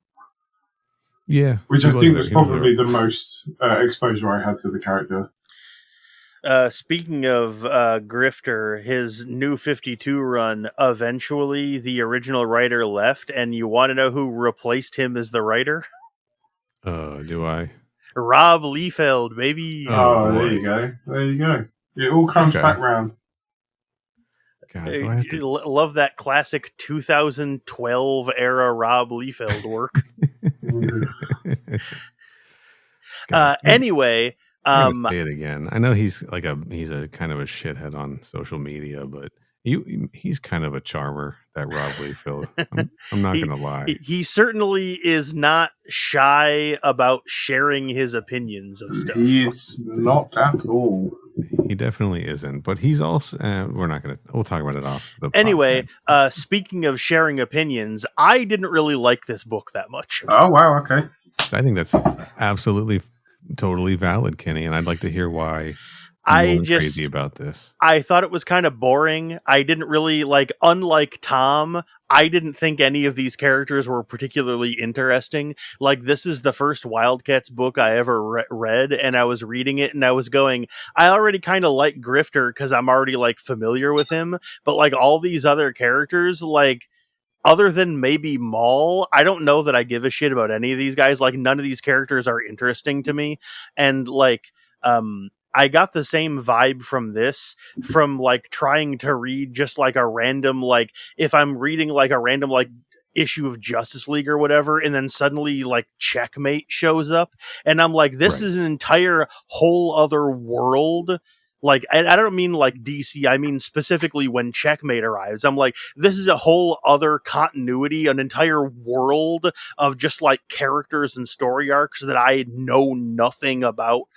Yeah, which I think was probably the most exposure I had to the character. Speaking of Grifter, his New 52 run, eventually the original writer left, and you want to know who replaced him as the writer? Do I? Rob Liefeld, baby. Oh, there you go. There you go. It all comes back round. God, love that classic 2012 era Rob Liefeld work. Anyway, say it again. I know he's a kind of a shithead on social media, but he's kind of a charmer, that Rob Liefeld. I'm not going to lie. He certainly is not shy about sharing his opinions of stuff. He's not at all. He definitely isn't, but he's also. We'll talk about it off the. Anyway, speaking of sharing opinions, I didn't really like this book that much. Oh wow, okay. I think that's absolutely, totally valid, Kenny, and I'd like to hear why. Crazy about this. I thought it was kind of boring. I didn't really unlike Tom, I didn't think any of these characters were particularly interesting. Like, this is the first WildC.A.T.s book I ever read, and I was reading it and I was going, I already kind of like Grifter because I'm already familiar with him, but all these other characters, other than maybe Maul, I don't know that I give a shit about any of these guys. None of these characters are interesting to me. And I got the same vibe from this, from trying to read just a random, if I'm reading a random issue of Justice League or whatever, and then suddenly Checkmate shows up, and I'm this is an entire whole other world. I don't mean DC, I mean specifically when Checkmate arrives. I'm this is a whole other continuity, an entire world of just characters and story arcs that I know nothing about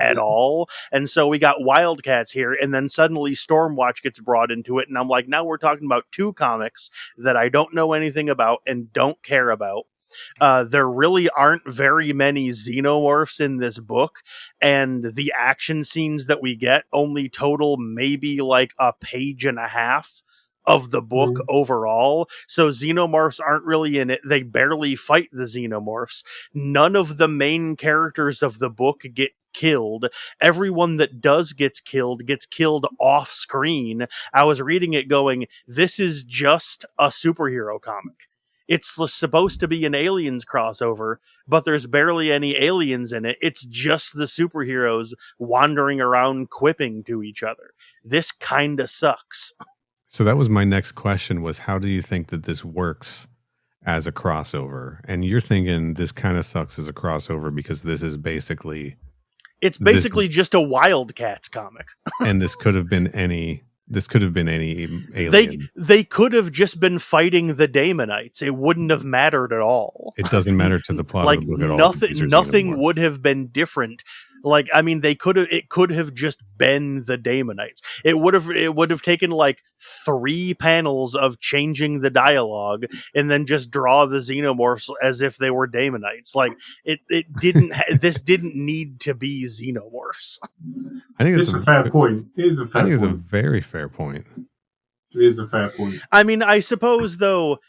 at all. And so we got WildC.A.T.s here, and then suddenly Stormwatch gets brought into it, and I'm now we're talking about two comics that I don't know anything about and don't care about. There really aren't very many xenomorphs in this book, and the action scenes that we get only total maybe a page and a half of the book overall. So xenomorphs aren't really in it. They barely fight the xenomorphs. None of the main characters of the book get killed. Everyone that does gets killed off screen. I was reading it going, this is just a superhero comic. It's supposed to be an Aliens crossover, but there's barely any aliens in it. It's just the superheroes wandering around quipping to each other. This kind of sucks. So that was my next question, was how do you think that this works as a crossover? And you're thinking this kind of sucks as a crossover because this is basically... It's basically just a WildC.A.T.s comic. And this could have been any alien. They could have just been fighting the Daemonites. It wouldn't have mattered at all. It doesn't matter to the plot of the book at all. Nothing would have been different. It could have just been the Daemonites. It would have taken 3 panels of changing the dialogue and then just draw the xenomorphs as if they were Daemonites. It didn't this didn't need to be xenomorphs. I think it's a fair point. It is a fair point. It's a very fair point. It is a fair point. I mean, I suppose though,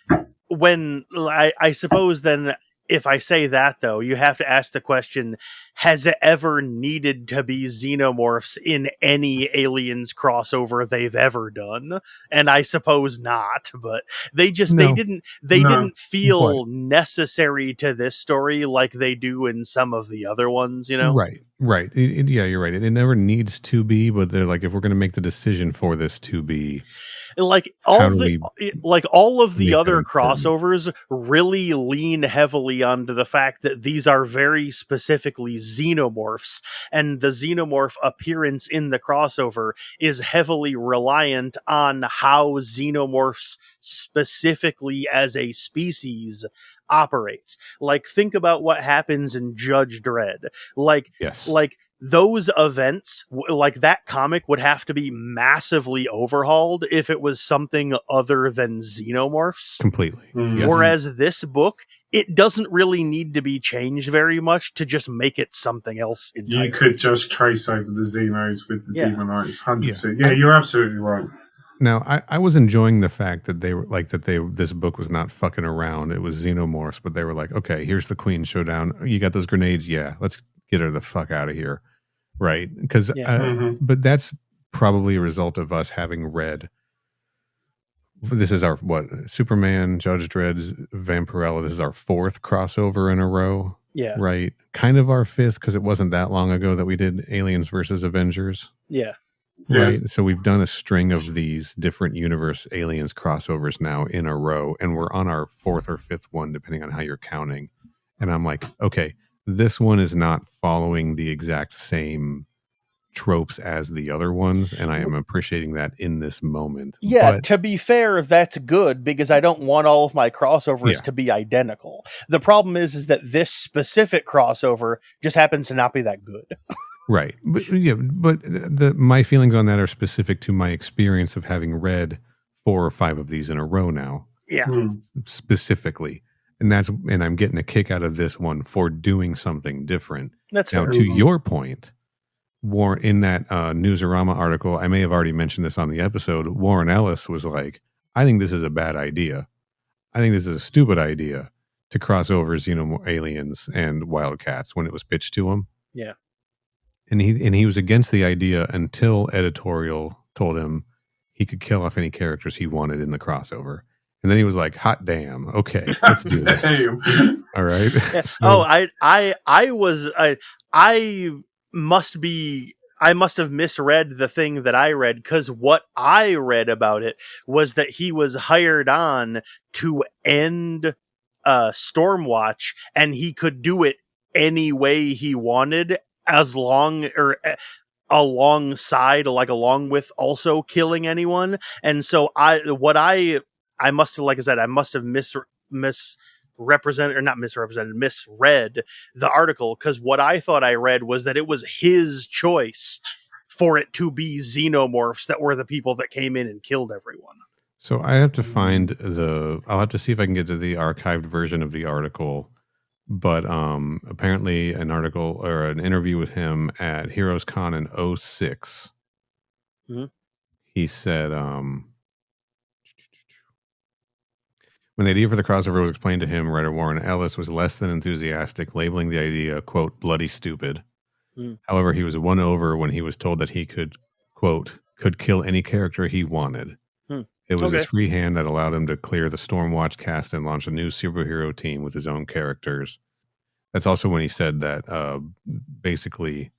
I suppose then, if I say that, though, you have to ask the question, has it ever needed to be xenomorphs in any Aliens crossover they've ever done? And I suppose not, but they No. didn't feel necessary to this story like they do in some of the other ones, you know? Right. Yeah, you're right. It never needs to be, but they're like, if we're going to make the decision for this to be, Like how all do the we all of the make that other important? crossovers really lean heavily onto the fact that these are very specifically xenomorphs, and the xenomorph appearance in the crossover is heavily reliant on how xenomorphs specifically as a species operates. Like, think about what happens in Judge Dredd. Yes. Like those events, like that comic, would have to be massively overhauled if it was something other than xenomorphs. Completely. Yes. Whereas this book, it doesn't really need to be changed very much to just make it something else entirely. You could just trace over the Xenos with the Demonites, 100%. Yeah. Yeah, you're absolutely right. Now, I was enjoying the fact that they were like this book was not fucking around. It was xenomorphs, but they were like, okay, here's the Queen showdown. You got those grenades? Yeah, let's get her the fuck out of here. Right. Because, but that's probably a result of us having read. This is our, Superman, Judge Dredd's, Vampirella. This is our 4th crossover in a row. Yeah. Right. Kind of our 5th, because it wasn't that long ago that we did Aliens versus Avengers. Yeah. Right. Yeah. So we've done a string of these different universe Aliens crossovers now in a row, and we're on our 4th or 5th one, depending on how you're counting. And I'm like, okay, this one is not following the exact same tropes as the other ones, and I am appreciating that in this moment. Yeah, but to be fair, that's good, because I don't want all of my crossovers to be identical. The problem is that this specific crossover just happens to not be that good. Right. But my feelings on that are specific to my experience of having read 4 or 5 of these in a row now. Yeah. Specifically. And I'm getting a kick out of this one for doing something different. That's now, fair. To your point, in that Newsarama article, I may have already mentioned this on the episode, Warren Ellis was like, I think this is a bad idea. I think this is a stupid idea to cross over Aliens and Wildcats when it was pitched to him. Yeah. And he was against the idea until editorial told him he could kill off any characters he wanted in the crossover. And then he was like, hot damn. Okay, let's do this. All right. Yeah. So, I must have misread the thing that I read, because what I read about it was that he was hired on to end Stormwatch, and he could do it any way he wanted, as long or alongside, like along with also killing anyone. And so I must have, like I said, I must have misread the article, because what I thought I read was that it was his choice for it to be xenomorphs that were the people that came in and killed everyone. So I have to find I'll have to see if I can get to the archived version of the article. But apparently an article or an interview with him at Heroes Con in 2006, he said, when the idea for the crossover was explained to him, writer Warren Ellis was less than enthusiastic, labeling the idea, quote, bloody stupid. However, he was won over when he was told that he could, quote, could kill any character he wanted. It was his free hand that allowed him to clear the Stormwatch cast and launch a new superhero team with his own characters. That's also when he said that basically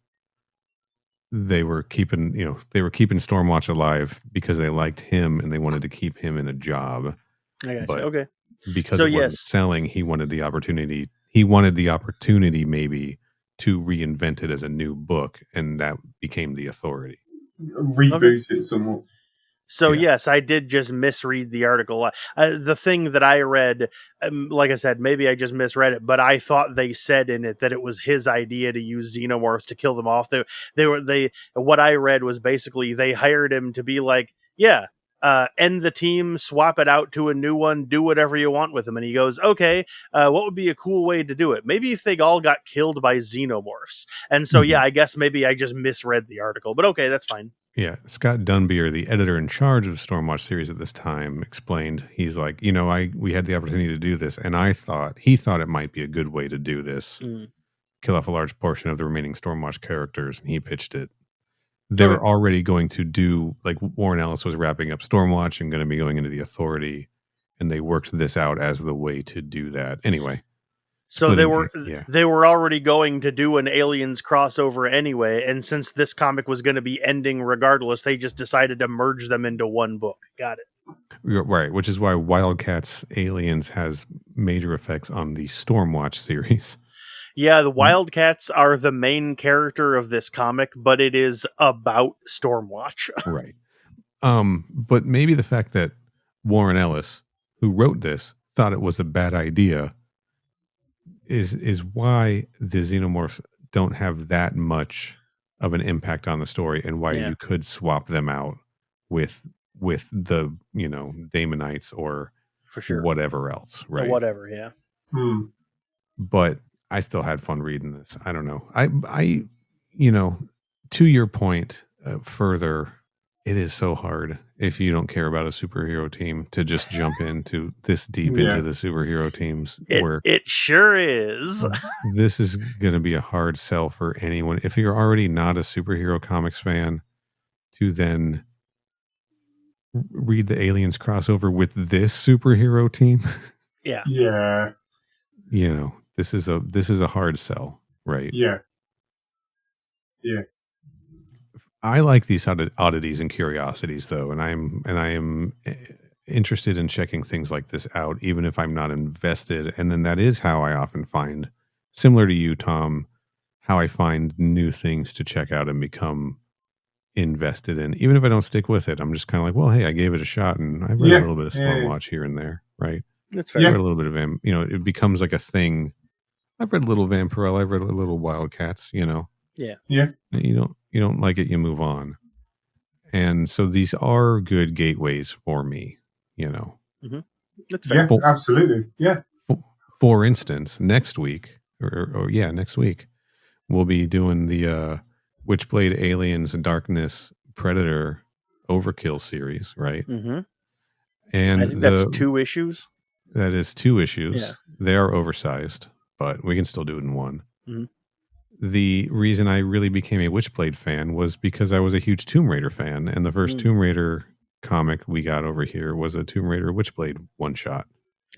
they were keeping Stormwatch alive because they liked him and they wanted to keep him in a job. But because it wasn't selling, he wanted the opportunity. He wanted the opportunity maybe to reinvent it as a new book, and that became the Authority. Reboot it somewhat. So yes, I did just misread the article. The thing that I read, like I said, maybe I just misread it, but I thought they said in it that it was his idea to use xenomorphs to kill them off. What I read was basically they hired him to be like, end the team, swap it out to a new one, do whatever you want with them. And he goes, okay, what would be a cool way to do it? Maybe if they all got killed by xenomorphs. And so, I guess maybe I just misread the article, but okay, that's fine. Yeah, Scott Dunbier, the editor in charge of the Stormwatch series at this time, explained, he's like, we had the opportunity to do this, and he thought it might be a good way to do this, kill off a large portion of the remaining Stormwatch characters, and he pitched it. They were already going to do, like, Warren Ellis was wrapping up Stormwatch and going to be going into the Authority, and they worked this out as the way to do that. Anyway. So they were already going to do an Aliens crossover anyway, and since this comic was going to be ending regardless, they just decided to merge them into one book. Got it. Right, which is why WildC.A.T.s Aliens has major effects on the Stormwatch series. Yeah, the WildC.A.T.s are the main character of this comic, but it is about Stormwatch. Right. But maybe the fact that Warren Ellis, who wrote this, thought it was a bad idea is why the Xenomorphs don't have that much of an impact on the story, and why you could swap them out with the Daemonites or for sure whatever else, right? Or whatever, yeah. But I still had fun reading this. I don't know. I to your point further, it is so hard if you don't care about a superhero team to just jump into this deep into the superhero teams. It sure is. This is going to be a hard sell for anyone. If you're already not a superhero comics fan, to then read the Aliens crossover with this superhero team. Yeah. Yeah. This is a hard sell, right? Yeah. Yeah. I like these oddities and curiosities, though, and I am interested in checking things like this out, even if I'm not invested. And then that is how I often find, similar to you, Tom, how I find new things to check out and become invested in. Even if I don't stick with it, I'm just kind of like, well, hey, I gave it a shot, and I read a little bit of Stormwatch here and there, right? That's fair. I read a little bit of it becomes like a thing. I've read a little Vampirella, I've read a little WildC.A.T.s, Yeah. Yeah. You don't like it, you move on. And so these are good gateways for me, Mm-hmm. That's fair. Yeah, absolutely. Yeah. For instance, next week, next week, we'll be doing the Witchblade Aliens Darkness Predator Overkill series, right? Mm-hmm. And I think that's 2 issues. That is 2 issues. Yeah. They are oversized, but we can still do it in one. Mm-hmm. The reason I really became a Witchblade fan was because I was a huge Tomb Raider fan, and the first Tomb Raider comic we got over here was a Tomb Raider Witchblade one-shot.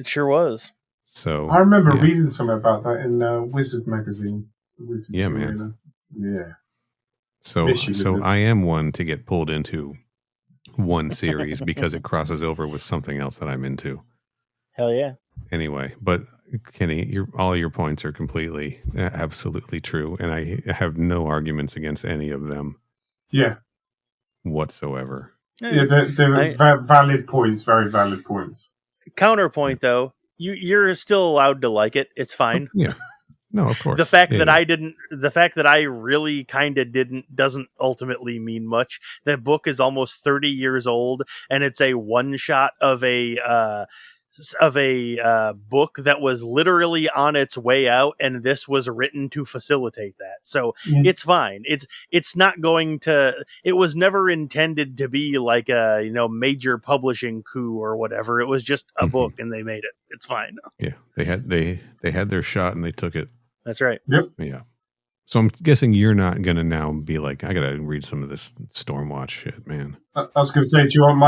It sure was. So I remember reading something about that in Wizard magazine. Yeah, man. Yeah. So I am one to get pulled into one series because it crosses over with something else that I'm into. Hell yeah. Anyway, but Kenny, all your points are completely, absolutely true, and I have no arguments against any of them. Yeah. Whatsoever. Yeah, they're valid points, very valid points. Counterpoint, though, you're still allowed to like it. It's fine. Yeah. No, of course. The fact that I really kind of doesn't ultimately mean much. That book is almost 30 years old, and it's a one shot of a book that was literally on its way out, and this was written to facilitate that. So it's fine. It's not going to. It was never intended to be like a major publishing coup or whatever. It was just a book, and they made it. It's fine. Yeah, they had their shot, and they took it. That's right. Yep. Yeah. So I'm guessing you're not going to now be like, I got to read some of this Stormwatch shit, man. I was going to say, do you want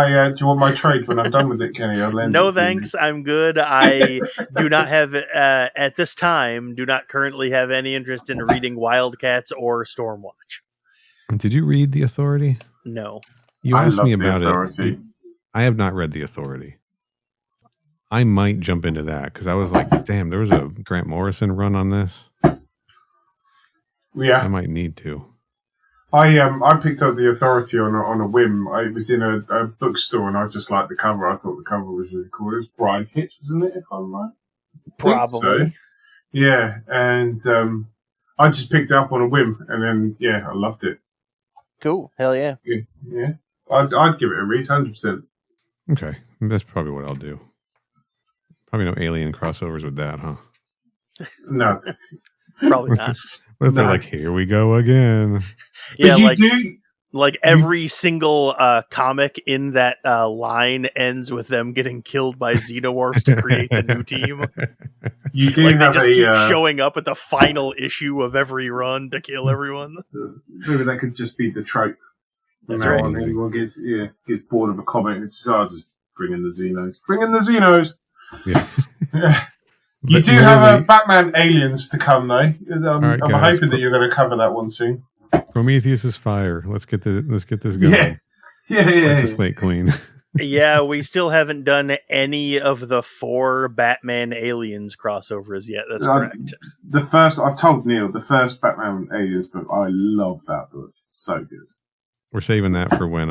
my trade when I'm done with it, Kenny? I'll lend no, it to thanks. you. I'm good. I do not have, at this time, do not currently have any interest in reading WildC.A.T.s or Stormwatch. Did you read The Authority? No. You asked me The about Authority. it. I have not read The Authority. I might jump into that because I was like, damn, there was a Grant Morrison run on this. Yeah, I might need to. I picked up The Authority on a whim. I was in a bookstore and I just liked the cover. I thought the cover was really cool. It was Brian Hitch, wasn't it? If I'm right, Probably. So. Yeah, and I just picked it up on a whim, and then I loved it. Cool. Hell yeah. Yeah. I'd give it a read, 100%. Okay, that's probably what I'll do. Probably no alien crossovers with that, huh? No. Probably not. What if they're like, here we go again? Yeah, but you do. Like every single comic in that line ends with them getting killed by xenomorphs to create the new team. You do Like they have just a keep showing up at the final issue of every run to kill everyone. maybe that could just be the trope. That's Now right. on, everyone gets bored of a comic. It's just, just bring in the Xenos. Bring in the Xenos. Yeah. You do have a Batman Aliens to come, though. right, I'm guys, hoping that you're going to cover that one soon. Prometheus is fire. Let's get this going. Yeah. Wipe the slate clean. Yeah, we still haven't done any of the 4 Batman Aliens crossovers yet. That's correct. The first, I've told Neil, the first Batman Aliens book, I love that book. It's so good. We're saving that for when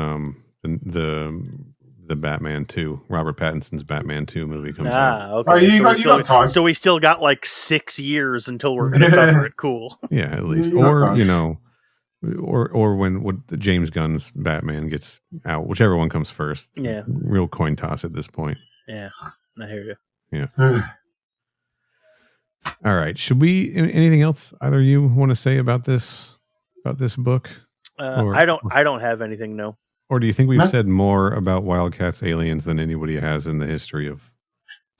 the Batman 2, Robert Pattinson's Batman 2 movie comes out. Okay. Oh, you got time. So we still got like 6 years until we're going to cover it. Cool. Yeah, at least. You got time. Or when the James Gunn's Batman gets out, whichever one comes first. Yeah. Real coin toss at this point. Yeah, I hear you. Yeah. All right. Should we? Anything else either you want to say about this book? I don't have anything. No. Or do you think we've said more about Wildcats Aliens than anybody has in the history of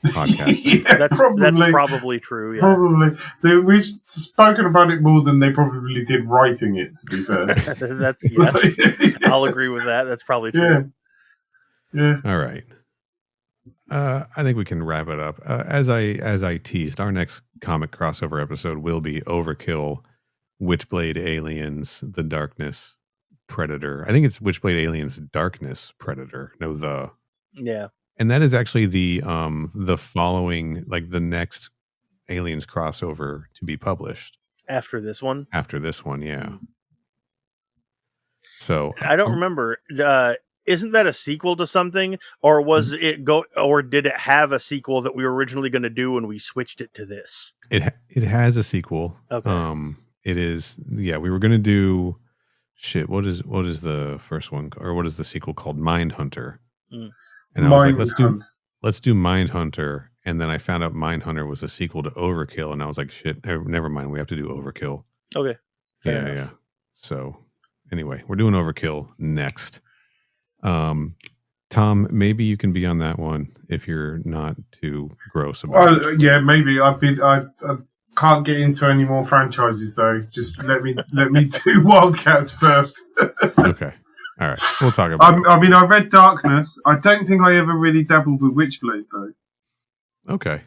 podcasting? That's probably true. Yeah. Probably. We've spoken about it more than they probably did writing it, to be fair. Yes. I'll agree with that. That's probably true. Yeah. All right. I think we can wrap it up. As I teased, our next comic crossover episode will be Overkill, Witchblade Aliens, The Darkness, Predator. I think it's Witchblade Aliens, Darkness, Predator. Yeah. And that is actually the following, like the next Aliens crossover to be published. After this one, yeah. So I don't remember. Isn't that a sequel to something, or was it or did it have a sequel that we were originally going to do and we switched it to this? It has a sequel. Okay. It is. Yeah, we were going to do. Shit. What is the first one, or what is the sequel called? Mindhunter. And I was like, let's do Mindhunter. And then I found out Mindhunter was a sequel to Overkill, and I was like, shit, never mind. We have to do Overkill. Okay. Fair enough. Yeah. So anyway, we're doing Overkill next. Tom, maybe you can be on that one if you're not too gross about it. Yeah, maybe. I can't get into any more franchises though. Just let me do Wildcats first. Okay. All right. We'll talk about it. I mean, I read Darkness. I don't think I ever really dabbled with Witchblade though. Okay.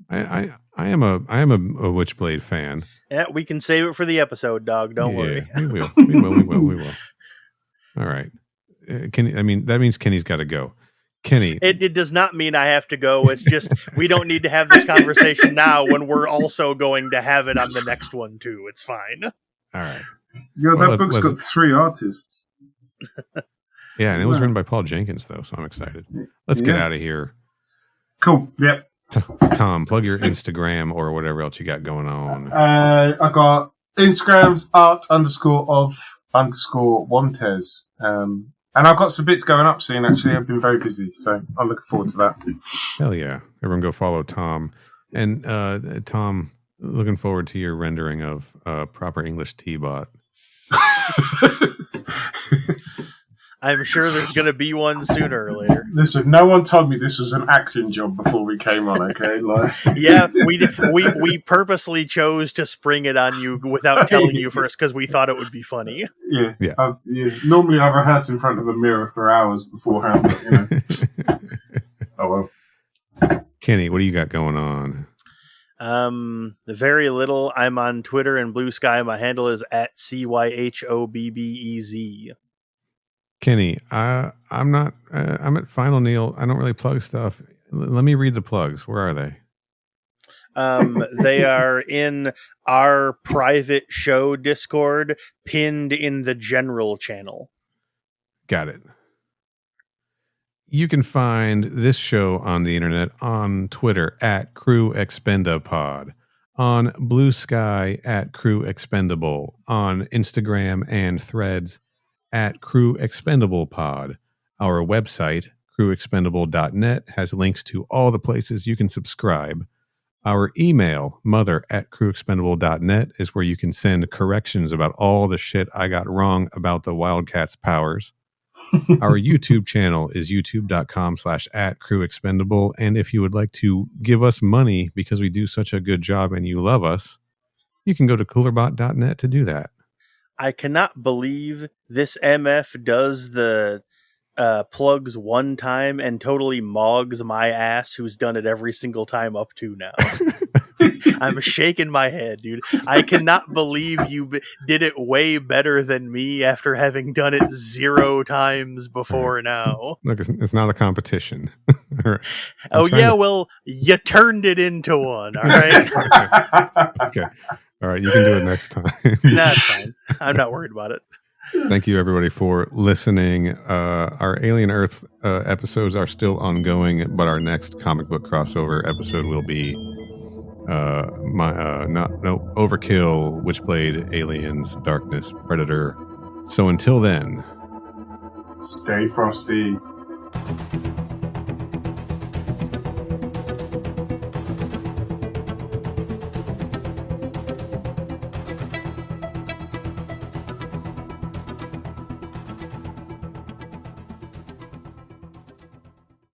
I am a Witchblade fan. Yeah, we can save it for the episode, dog. Don't worry. We will. All right. That means Kenny's got to go. Kenny. It does not mean I have to go. It's just we don't need to have this conversation now when we're also going to have it on the next one too. It's fine. All right. Yeah, that book's got 3 artists. Yeah, and it was written by Paul Jenkins though, so I'm excited. Let's get out of here. Cool. Yep. Tom, plug your Instagram or whatever else you got going on. I got Instagram's art_of_WildC.A.T.s. And I've got some bits going up soon, actually. I've been very busy, so I'm looking forward to that. Hell yeah. Everyone go follow Tom. And Tom, looking forward to your rendering of proper English T-Bot. I'm sure there's going to be one sooner or later. Listen, no one told me this was an acting job before we came on, okay? Yeah, we purposely chose to spring it on you without telling you first because we thought it would be funny. Yeah. Normally I rehearse in front of a mirror for hours beforehand, but, Oh, well. Kenny, what do you got going on? Very little. I'm on Twitter and Blue Sky. My handle is at CYHOBBEZ. Kenny, I'm not. I'm at Final Neil. I don't really plug stuff. Let me read the plugs. Where are they? They are in our private show Discord, pinned in the general channel. Got it. You can find this show on the internet on Twitter at Crew Expendapod, on Blue Sky at Crew Expendable, on Instagram and Threads at Crew Expendable Pod. Our website, crewexpendable.net, has links to all the places you can subscribe. Our email, mother@crewexpendable.net, is where you can send corrections about all the shit I got wrong about the WildC.A.T.s powers. Our YouTube channel is youtube.com/@crewexpendable. And if you would like to give us money because we do such a good job and you love us, you can go to Coolerbot.net to do that. I cannot believe this MF does the plugs one time and totally mogs my ass, who's done it every single time up to now. I'm shaking my head, dude. I cannot believe you did it way better than me after having done it 0 times before now. Look, it's not a competition. Oh, yeah, well, you turned it into one, all right? Okay. All right, you can do it next time. That's fine. I'm not worried about it. Thank you, everybody, for listening. Our Alien Earth episodes are still ongoing, but our next comic book crossover episode will be Overkill, Witchblade, Aliens, Darkness, Predator. So until then, Stay frosty.